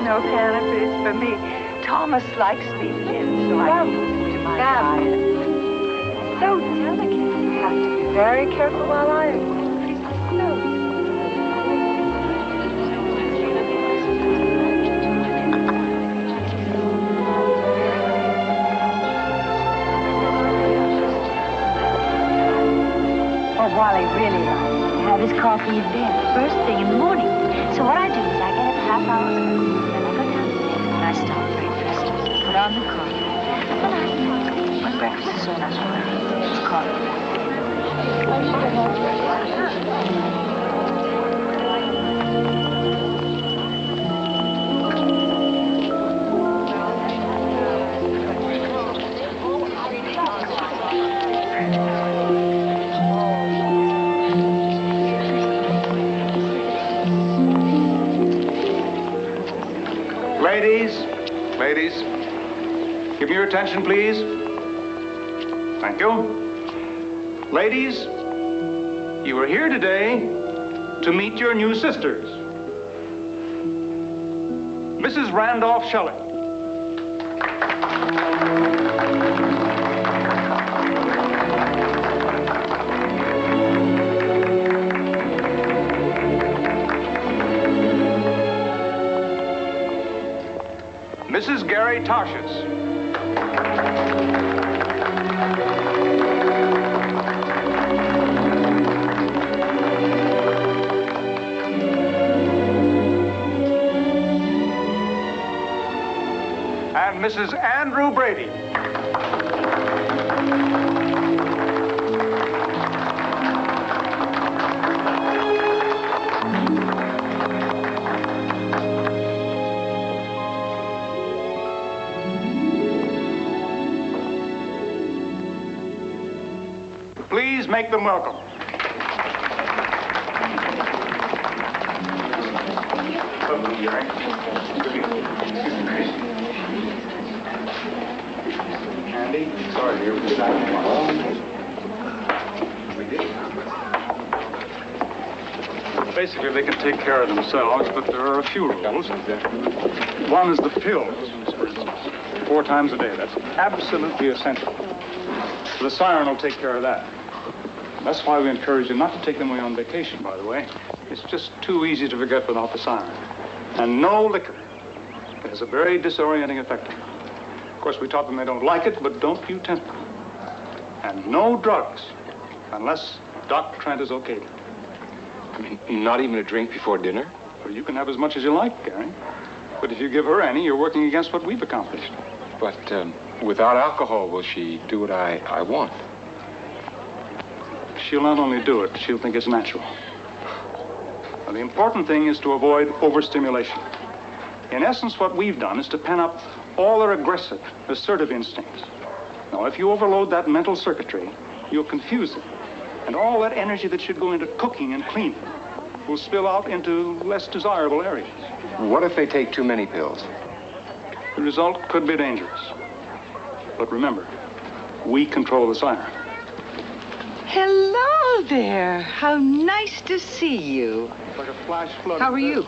No canopies for me. Thomas likes these in, so I use to my diet. So delicate. You have to be very careful while I increase the slow. Oh, Wally really likes to have his coffee in bed first thing in the morning. So what I do is I get up a half hour early, then I go downstairs and I start breakfast, put on the coffee. When breakfast is done, it's coffee. Ladies, give me your attention, please. Thank you. Ladies, you are here today to meet your new sisters. Mrs. Randolph Shelley. Mrs. Gary Tarshish. and Mrs. Andrew Brady. Please make them welcome. Andy, sorry, dear. Basically, they can take care of themselves, but there are a few rules. One is the pills, for instance. 4 times a day. That's absolutely essential. The siren will take care of that. That's why we encourage you not to take them away on vacation, by the way. It's just too easy to forget without the siren. And no liquor. It has a very disorienting effect. Of course, we taught them they don't like it, but don't you tempt them. And no drugs, unless Doc Trent is okay. I mean, not even a drink before dinner? Well, you can have as much as you like, Gary. But if you give her any, you're working against what we've accomplished. But without alcohol, will she do what I want? She'll not only do it, she'll think it's natural. Now, the important thing is to avoid overstimulation. In essence, what we've done is to pen up all their aggressive, assertive instincts. Now, if you overload that mental circuitry, you'll confuse them. And all that energy that should go into cooking and cleaning will spill out into less desirable areas. What if they take too many pills? The result could be dangerous. But remember, we control the siren. Hello there. How nice to see you. It's like a flash flood. How are you?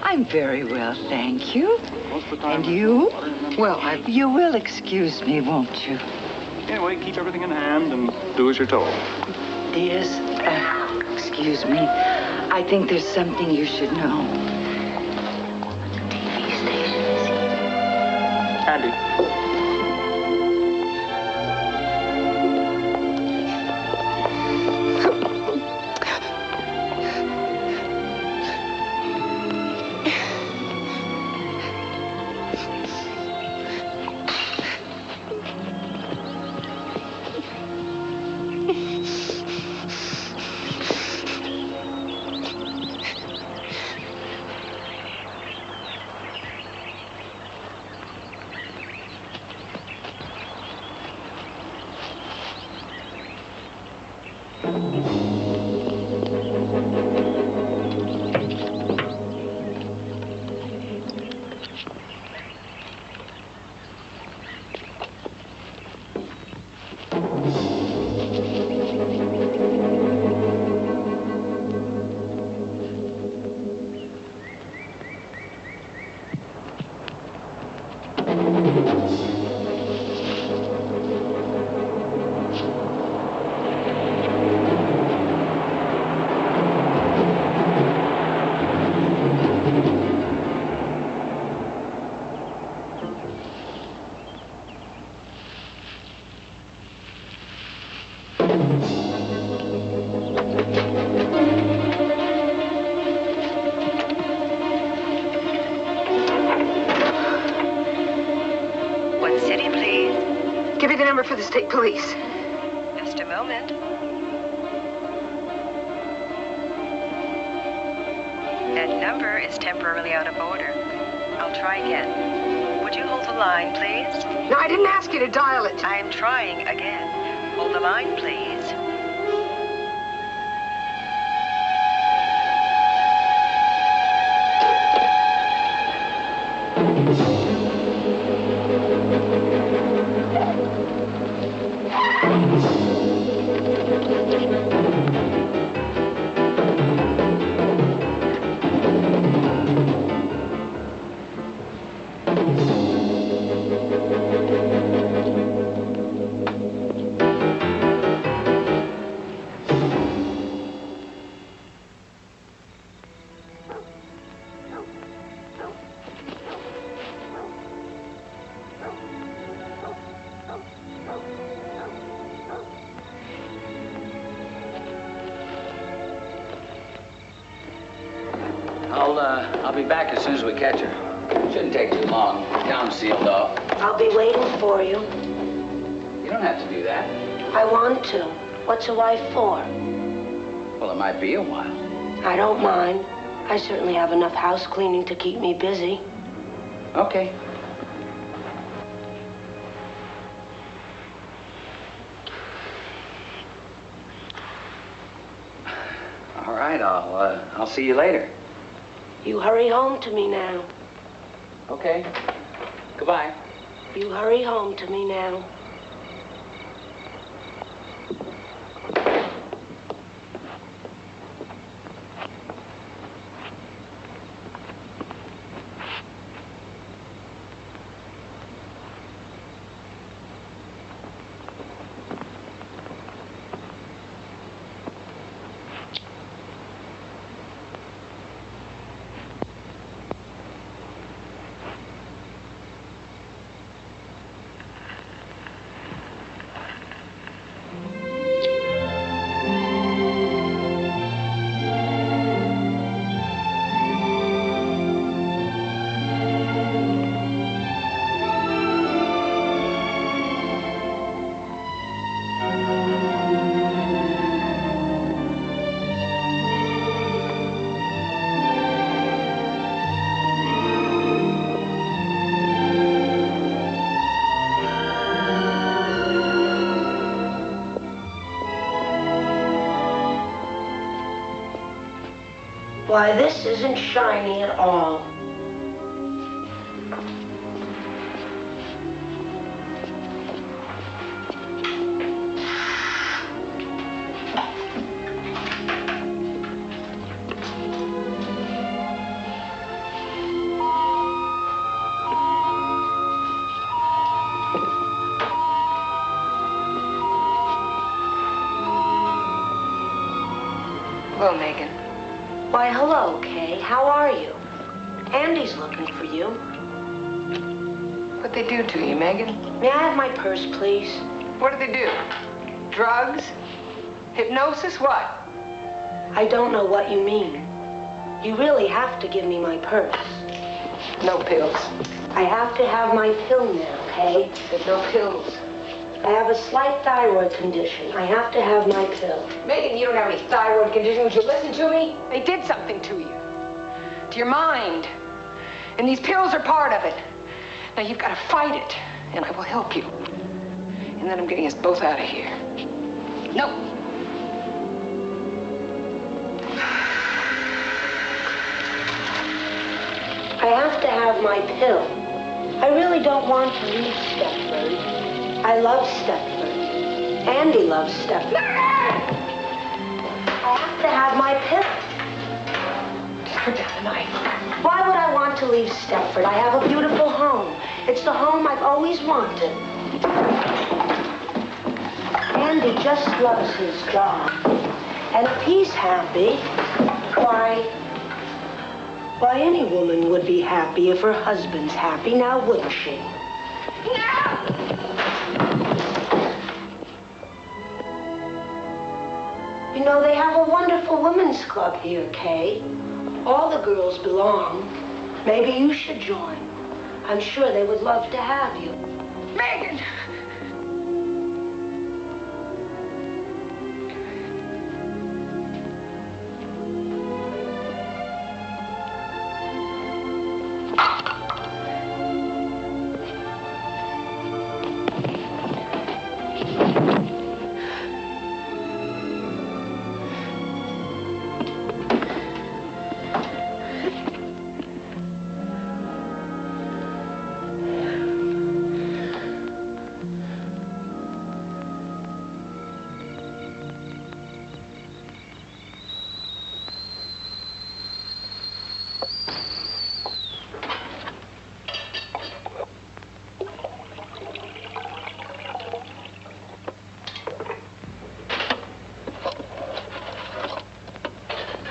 I'm very well, thank you. Most of the time. And you? Well, You will excuse me, won't you? Anyway, keep everything in hand and do as you're told. Dears, excuse me. I think there's something you should know. Andy. For the state police. Just a moment. That number is temporarily out of order. I'll try again. Would you hold the line, please? No, I didn't ask you to dial it. I am trying again. Hold the line, please. I'll be back as soon as we catch her. Shouldn't take too long. The town's sealed off. I'll be waiting for you. You don't have to do that. I want to. What's a wife for? Well, it might be a while. I don't mind. I certainly have enough house cleaning to keep me busy. Okay. All right, I'll see you later. You hurry home to me now. Okay. Goodbye. You hurry home to me now. Why, this isn't shiny at all. Hello, Megan. Why, hello, Kay. How are you? Andy's looking for you. What'd they do to you, Megan? May I have my purse, please? What did they do? Drugs? Hypnosis? What? I don't know what you mean. You really have to give me my purse. No pills. I have to have my pill now, Kay. There's no pills. I have a slight thyroid condition. I have to have my pill. Megan, you don't have any thyroid condition. Would you listen to me? They did something to you. To your mind. And these pills are part of it. Now you've got to fight it, and I will help you. And then I'm getting us both out of here. No. I have to have my pill. I really don't want to leave Stepford. I love Stepford. Andy loves Stepford. I have to have my pill. Just put down the knife. Why would I want to leave Stepford? I have a beautiful home. It's the home I've always wanted. Andy just loves his job. And if he's happy, why, any woman would be happy if her husband's happy, now wouldn't she? You know, they have a wonderful women's club here, Kay. All the girls belong. Maybe you should join. I'm sure they would love to have you. Megan!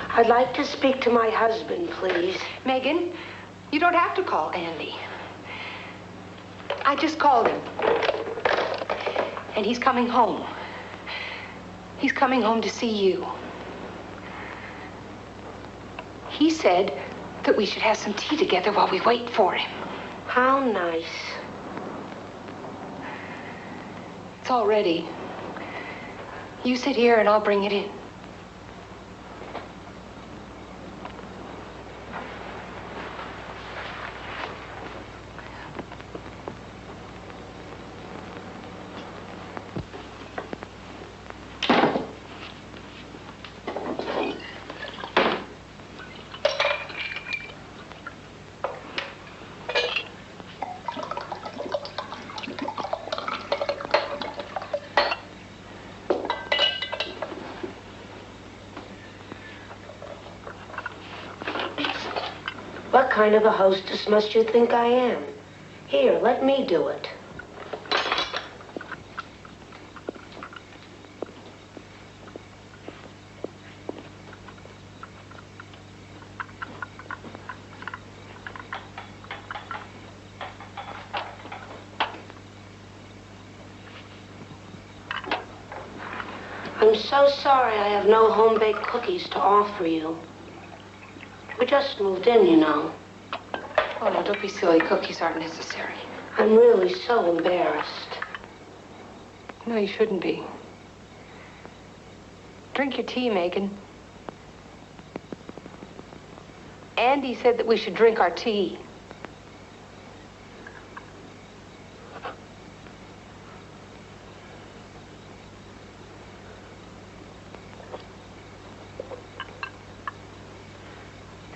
I'd like to speak to my husband, please. Megan, you don't have to call Andy. I just called him. And he's coming home. He's coming home to see you. He said that we should have some tea together while we wait for him. How nice. It's all ready. You sit here and I'll bring it in. What kind of a hostess must you think I am? Here, let me do it. I'm so sorry I have no home-baked cookies to offer you. We just moved in, you know. Oh, no, don't be silly. Cookies aren't necessary. I'm really so embarrassed. No, you shouldn't be. Drink your tea, Megan. Andy said that we should drink our tea.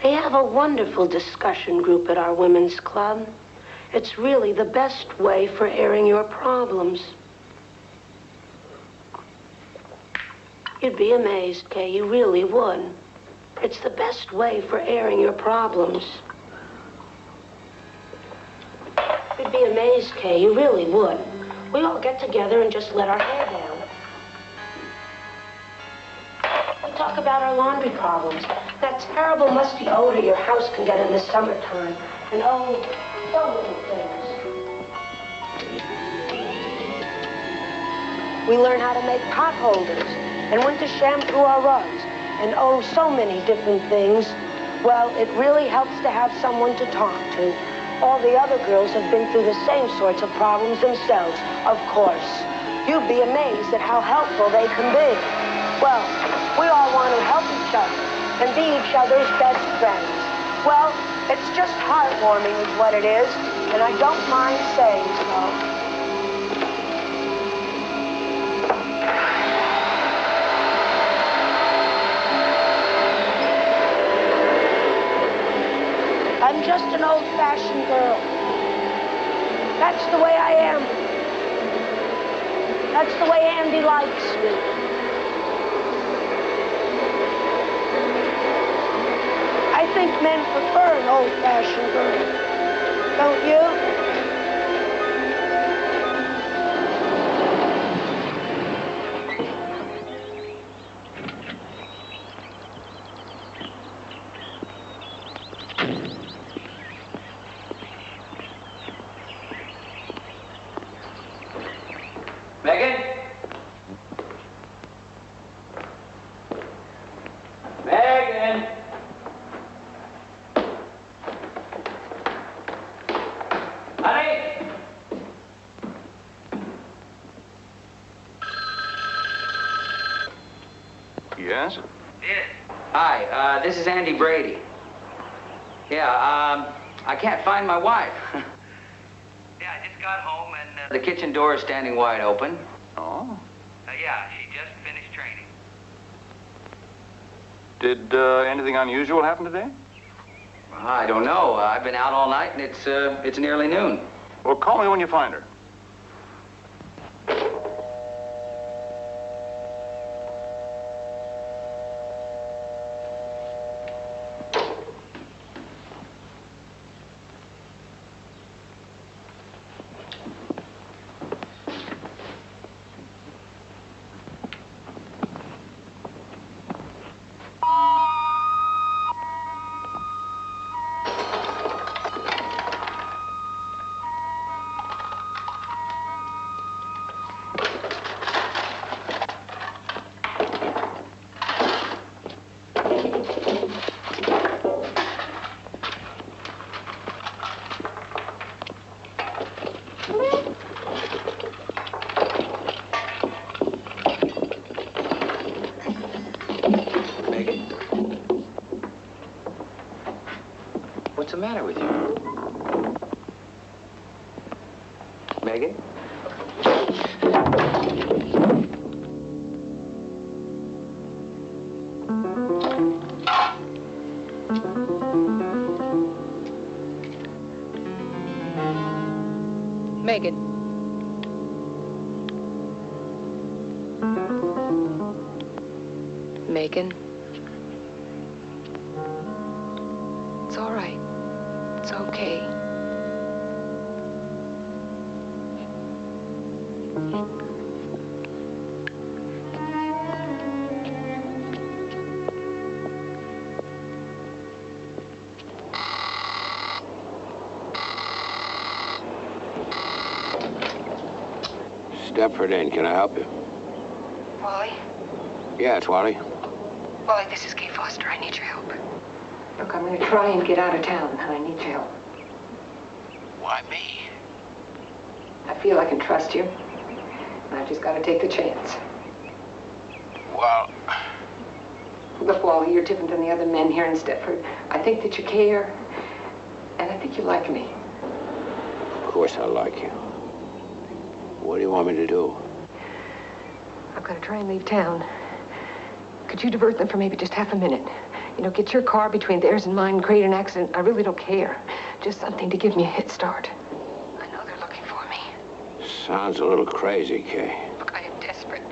They have a wonderful discussion group at our women's club. It's really the best way for airing your problems. You'd be amazed, Kay. You really would. It's the best way for airing your problems. You'd be amazed, Kay. You really would. We all get together and just let our hair down. We talk about our laundry problems. That terrible musty odor your house can get in the summertime. And oh, so many things. We learn how to make pot holders and when to shampoo our rugs. And oh, so many different things. Well, it really helps to have someone to talk to. All the other girls have been through the same sorts of problems themselves, of course. You'd be amazed at how helpful they can be. Well, we all want to help each other and be each other's best friends. Well, it's just heartwarming is what it is, and I don't mind saying so. I'm just an old-fashioned girl. That's the way I am. That's the way Andy likes me. I think men prefer an old-fashioned girl. Don't you? Megan? Megan? Honey? Yes? Hi, this is Andy Brady. Yeah, I can't find my wife. Yeah, I just got home and the kitchen door is standing wide open. Oh? Yeah, she just finished training. Did anything unusual happen today? I don't know. I've been out all night and it's nearly noon. Well, call me when you find her. What's the matter with you? Megan? Megan. Megan. It's all right. It's okay. Stepford Inn, can I help you? Wally? Yeah, it's Wally. Wally, this is Kay Foster. I need your help. Look, I'm going to try and get out of town, and I need your help. Why me? I feel I can trust you, and I've just got to take the chance. Well... Look, Wally, you're different than the other men here in Stepford. I think that you care, and I think you like me. Of course I like you. What do you want me to do? I've got to try and leave town. Could you divert them for maybe just half a minute? You know, get your car between theirs and mine, create an accident. I really don't care. Just something to give me a head start. I know they're looking for me. Sounds a little crazy, Kay. Look, I am desperate.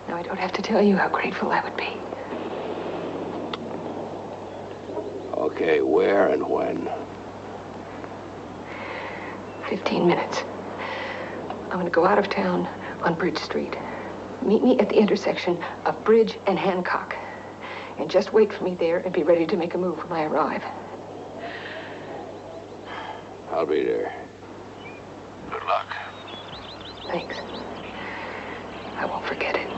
Now, I don't have to tell you how grateful I would be. Okay, where and when? 15 minutes. I'm going to go out of town on Bridge Street. Meet me at the intersection of Bridge and Hancock. And just wait for me there and be ready to make a move when I arrive. I'll be there. Good luck. Thanks. I won't forget it.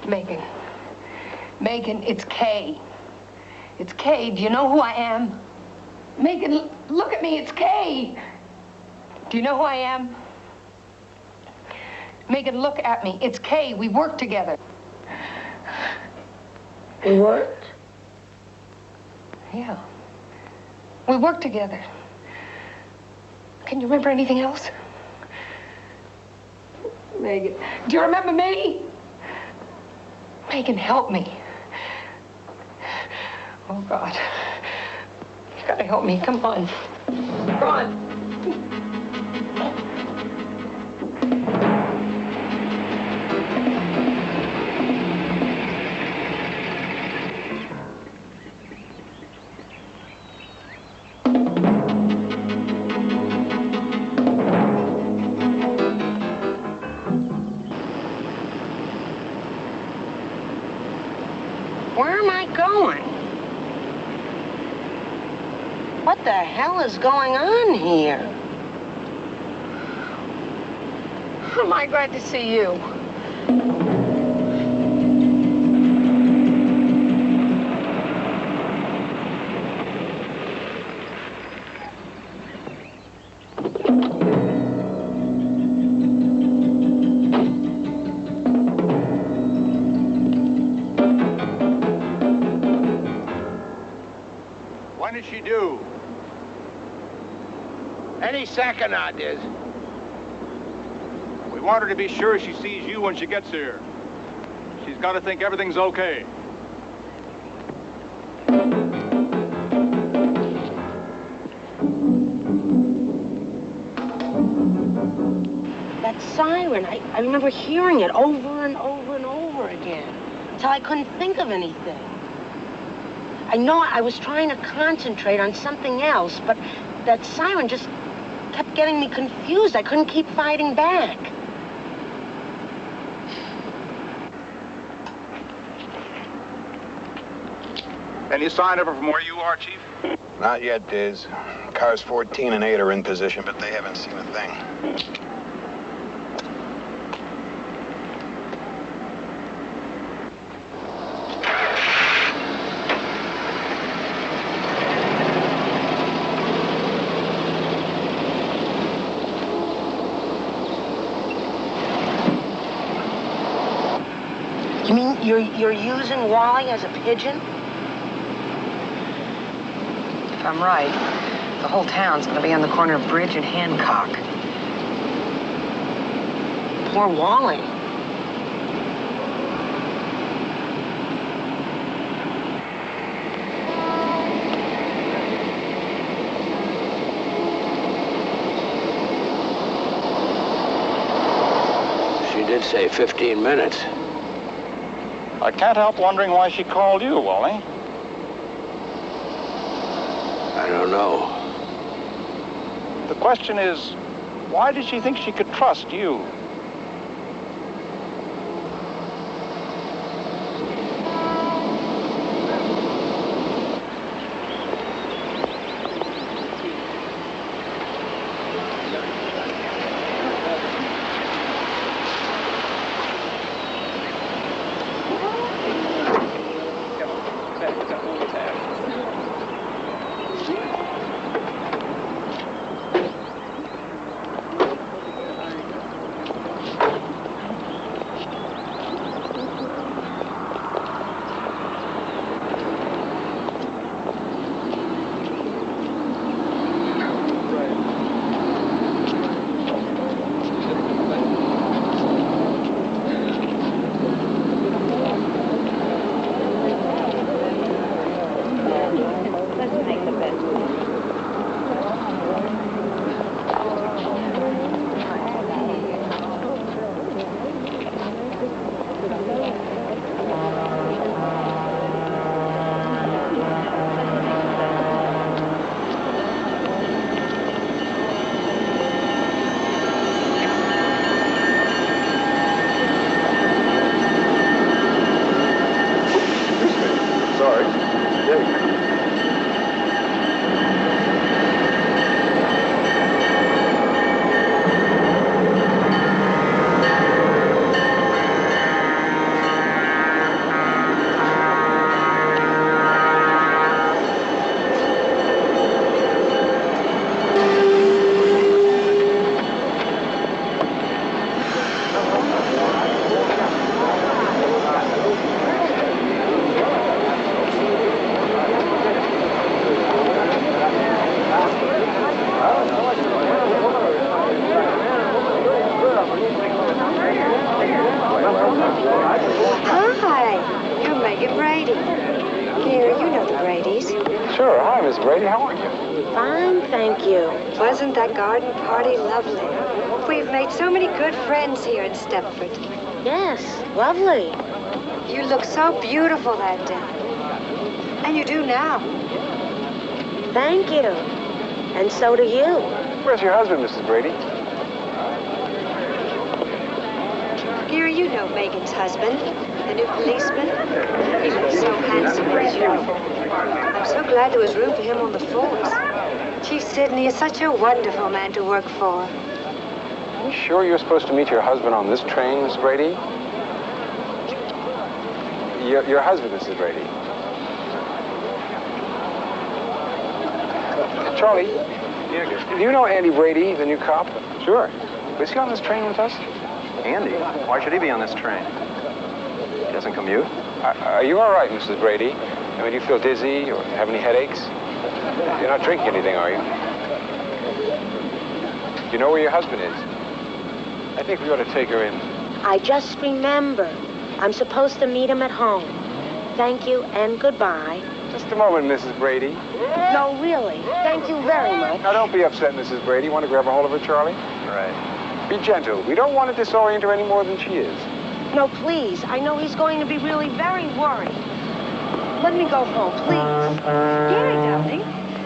Megan. Megan, it's Kay. It's Kay. Do you know who I am? Megan, look at me. It's Kay. Do you know who I am? Megan, look at me. It's Kay. We worked together. We worked? Yeah. We worked together. Can you remember anything else? Megan, do you remember me? Megan, help me. Oh, God. You gotta help me. Come on. Come on. Where am I going? What the hell is going on here? Am I glad to see you? When did she do? Any second on this. We want her to be sure she sees you when she gets here. She's got to think everything's okay. That siren, I remember hearing it over and over and over again until I couldn't think of anything. I know I was trying to concentrate on something else, but that siren just kept getting me confused. I couldn't keep fighting back. Any sign of her from where you are, Chief? Not yet, Diz. Cars 14 and 8 are in position, but they haven't seen a thing. You're using Wally as a pigeon? If I'm right, the whole town's gonna be on the corner of Bridge and Hancock. Poor Wally. She did say 15 minutes. I can't help wondering why she called you, Wally. I don't know. The question is, why did she think she could trust you? Hi, you're Megan Brady. Here, you know the Bradys. Sure. Hi, Miss Brady. How are you? Fine, thank you. Wasn't that garden party lovely? We've made so many good friends here in Stepford. Yes, lovely. You looked so beautiful that day. And you do now. Thank you. And so do you. Where's your husband, Mrs. Brady? Here, you know Megan's husband, the new policeman. He looks so handsome in his uniform. I'm so glad there was room for him on the force. Chief Sidney is such a wonderful man to work for. You sure you're supposed to meet your husband on this train, Miss Brady? Your husband, Mrs. Brady. Charlie, do you know Andy Brady, the new cop? Sure. Was he on this train with us? Andy? Why should he be on this train? He doesn't commute? Are you all right, Mrs. Brady? I mean, do you feel dizzy or have any headaches? You're not drinking anything, are you? Do you know where your husband is? I think we ought to take her in. I just remembered. I'm supposed to meet him at home. Thank you and goodbye. Just a moment, Mrs. Brady. No, really. Thank you very much. Now, don't be upset, Mrs. Brady. Want to grab a hold of her, Charlie? Right. Be gentle. We don't want to disorient her any more than she is. No, please. I know he's going to be really very worried. Let me go home, please. Gary, darling,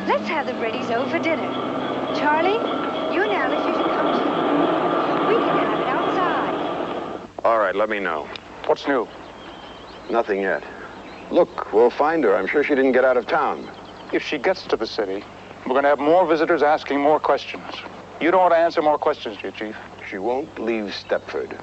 let's have the Bradys over for dinner. Charlie, you and Alice, you should come too. We can have it outside. All right, let me know. What's new? Nothing yet. Look, we'll find her. I'm sure she didn't get out of town. If she gets to the city, we're going to have more visitors asking more questions. You don't want to answer more questions, do you, Chief? She won't leave Stepford.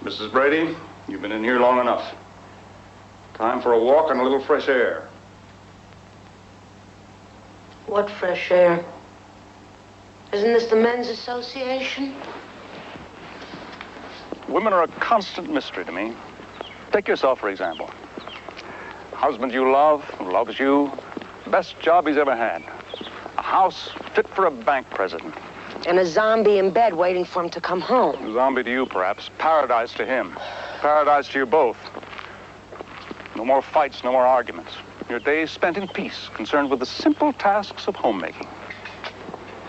Mrs. Brady, You've been in here long enough. Time for a walk and a little fresh air. What fresh air? Isn't this the men's association? Women are a constant mystery to me. Take yourself, for example. Husband you love, who loves you, best job he's ever had. A house fit for a bank president. And a zombie in bed waiting for him to come home. A zombie to you, perhaps. Paradise to him. Paradise to you both. No more fights, no more arguments. Your days spent in peace, concerned with the simple tasks of homemaking.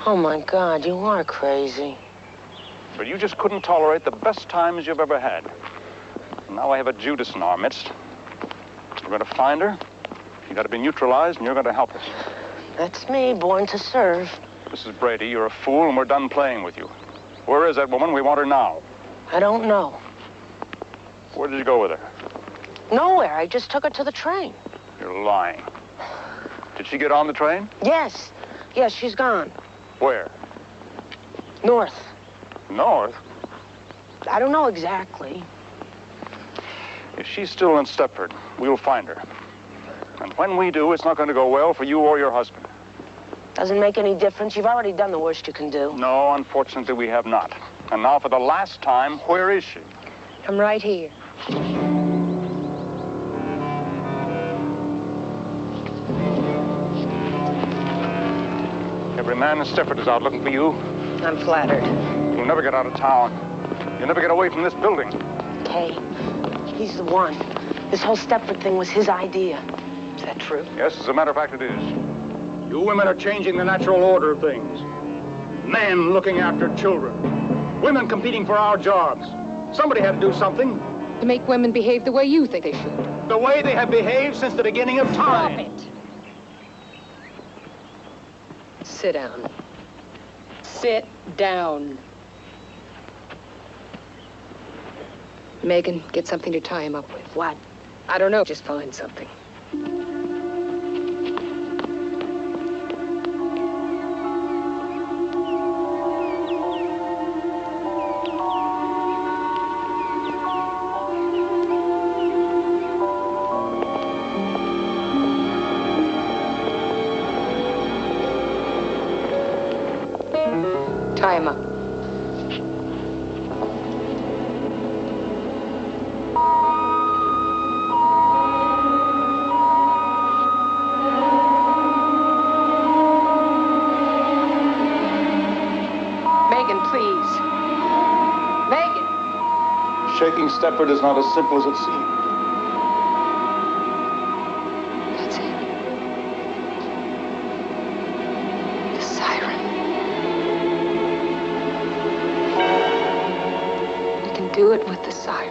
Oh, my God, you are crazy. But you just couldn't tolerate the best times you've ever had. And now I have a Judas in our midst. We're going to find her. You got to be neutralized, and you're going to help us. That's me, born to serve. Mrs. Brady, you're a fool, and we're done playing with you. Where is that woman? We want her now. I don't know. Where did you go with her? Nowhere. I just took her to the train. You're lying. Did she get on the train? Yes. Yes, she's gone. Where? North. North? I don't know exactly. If she's still in Stepford, we'll find her. And when we do, it's not going to go well for you or your husband. Doesn't make any difference. You've already done the worst you can do. No, unfortunately, we have not. And now, for the last time, where is she? I'm right here. Every man in Stepford is out looking for you. I'm flattered. You'll never get out of town. You'll never get away from this building. Kay, he's the one. This whole Stepford thing was his idea. Is that true? Yes, as a matter of fact, it is. You women are changing the natural order of things. Men looking after children. Women competing for our jobs. Somebody had to do something. To make women behave the way you think they should. The way they have behaved since the beginning of time. Stop it. Sit down. Sit down. Megan, get something to tie him up with. What? I don't know. Just find something. Tie him up. Megan, please. Megan! Shaking Stepford is not as simple as it seems. That's it. The siren. We can do it with the siren.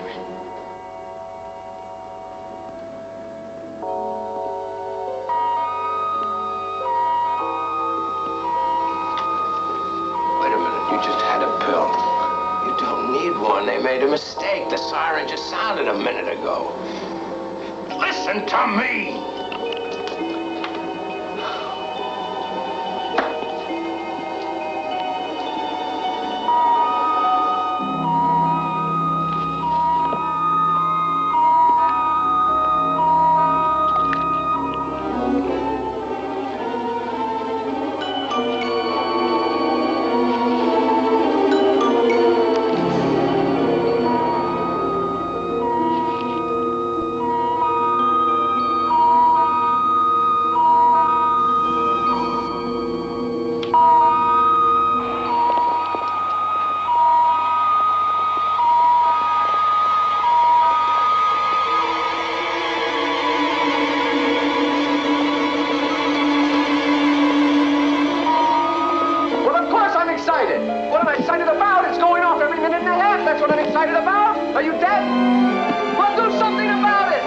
Wait a minute, you just had a pill. You don't need one. They made a mistake. The siren just sounded a minute ago. Listen to me! Are you dead? Well, do something about it!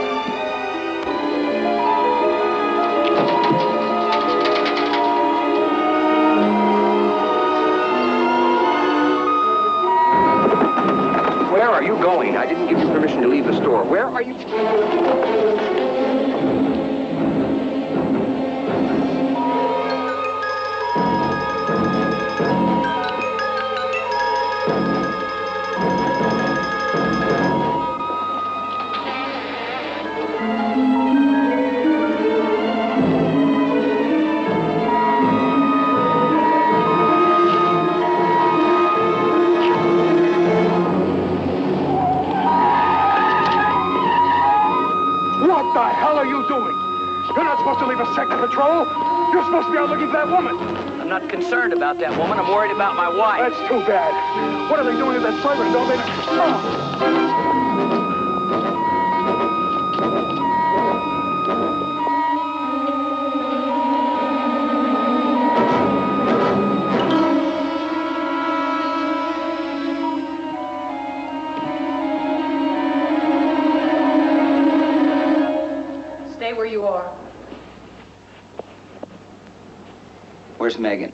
Where are you going? I didn't give you permission to leave the store. Where are you? to leave a second patrol? You're supposed to be out looking for that woman. I'm not concerned about that woman. I'm worried about my wife. That's too bad. What are they doing to that siren? Don't they... Stay where you are. Where's Megan?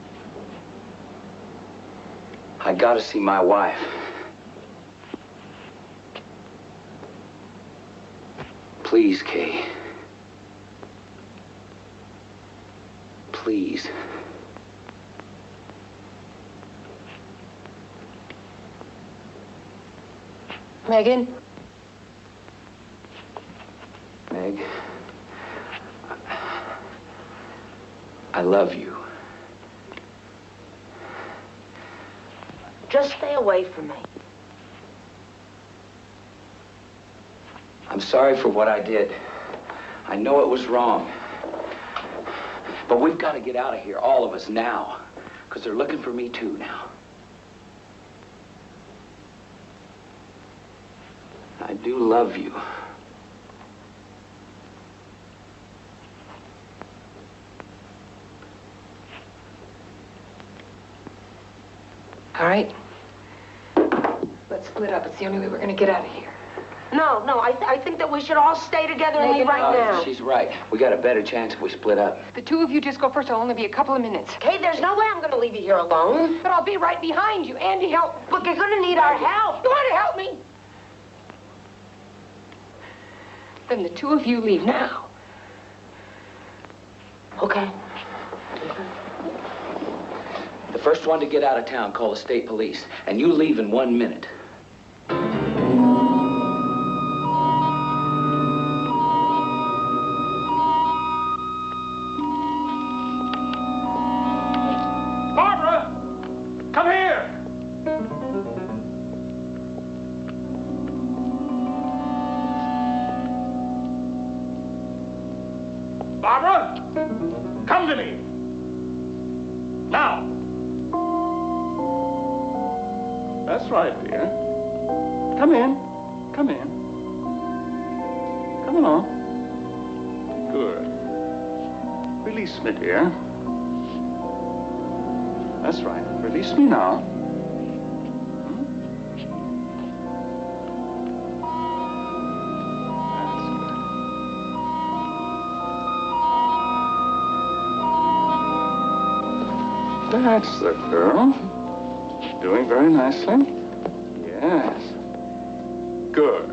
I gotta see my wife. Please, Kay. Please. Megan? Meg, I love you. Just stay away from me. I'm sorry for what I did. I know it was wrong. But we've got to get out of here, all of us, now. Because they're looking for me, too, now. I do love you. All right. Let's split up. It's the only way we're going to get out of here. No, I think that we should all stay together and leave right now. She's right. We got a better chance if we split up. The two of you just go first. It'll only be a couple of minutes. Kay, there's no way I'm going to leave you here alone. But I'll be right behind you. Andy, help. Look, you're going to need our help. You want to help me? Then the two of you leave now. Okay. The first one to get out of town, call the state police. And you leave in 1 minute. Barbara! Come here! Barbara! Come to me! Now! That's right, dear. Come in. Come in. Come along. Good. Release me, dear. That's right. Release me now. That's the girl. Doing very nicely. Yes. Good.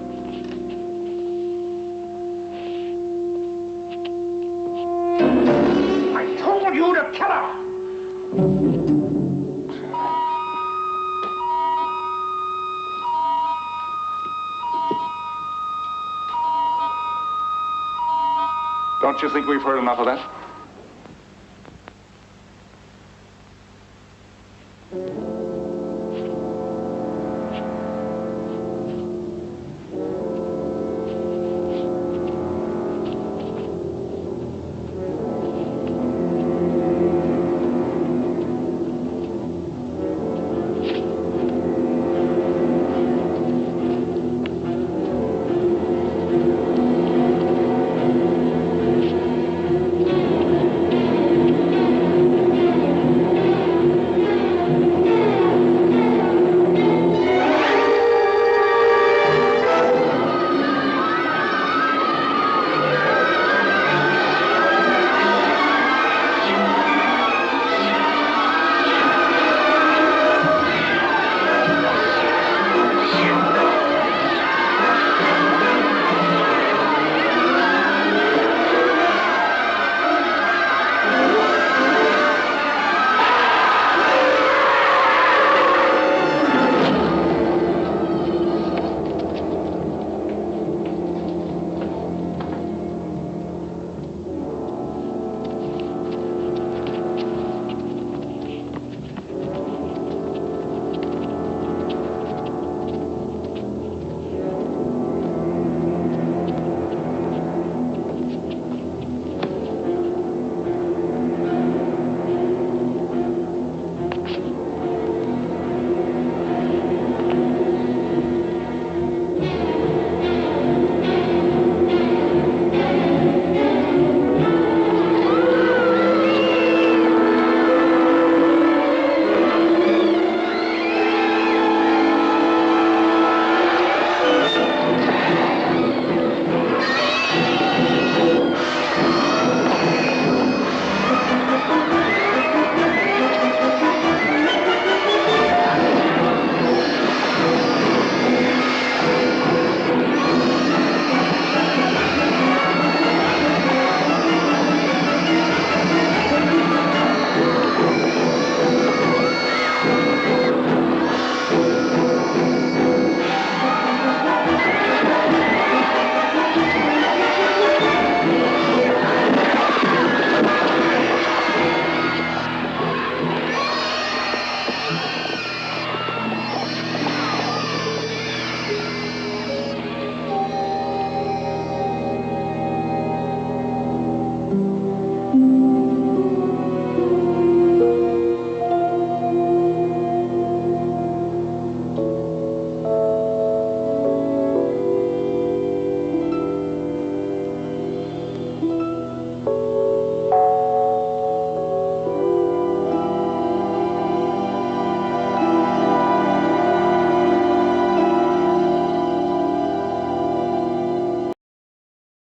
I told you to kill her! Don't you think we've heard enough of that?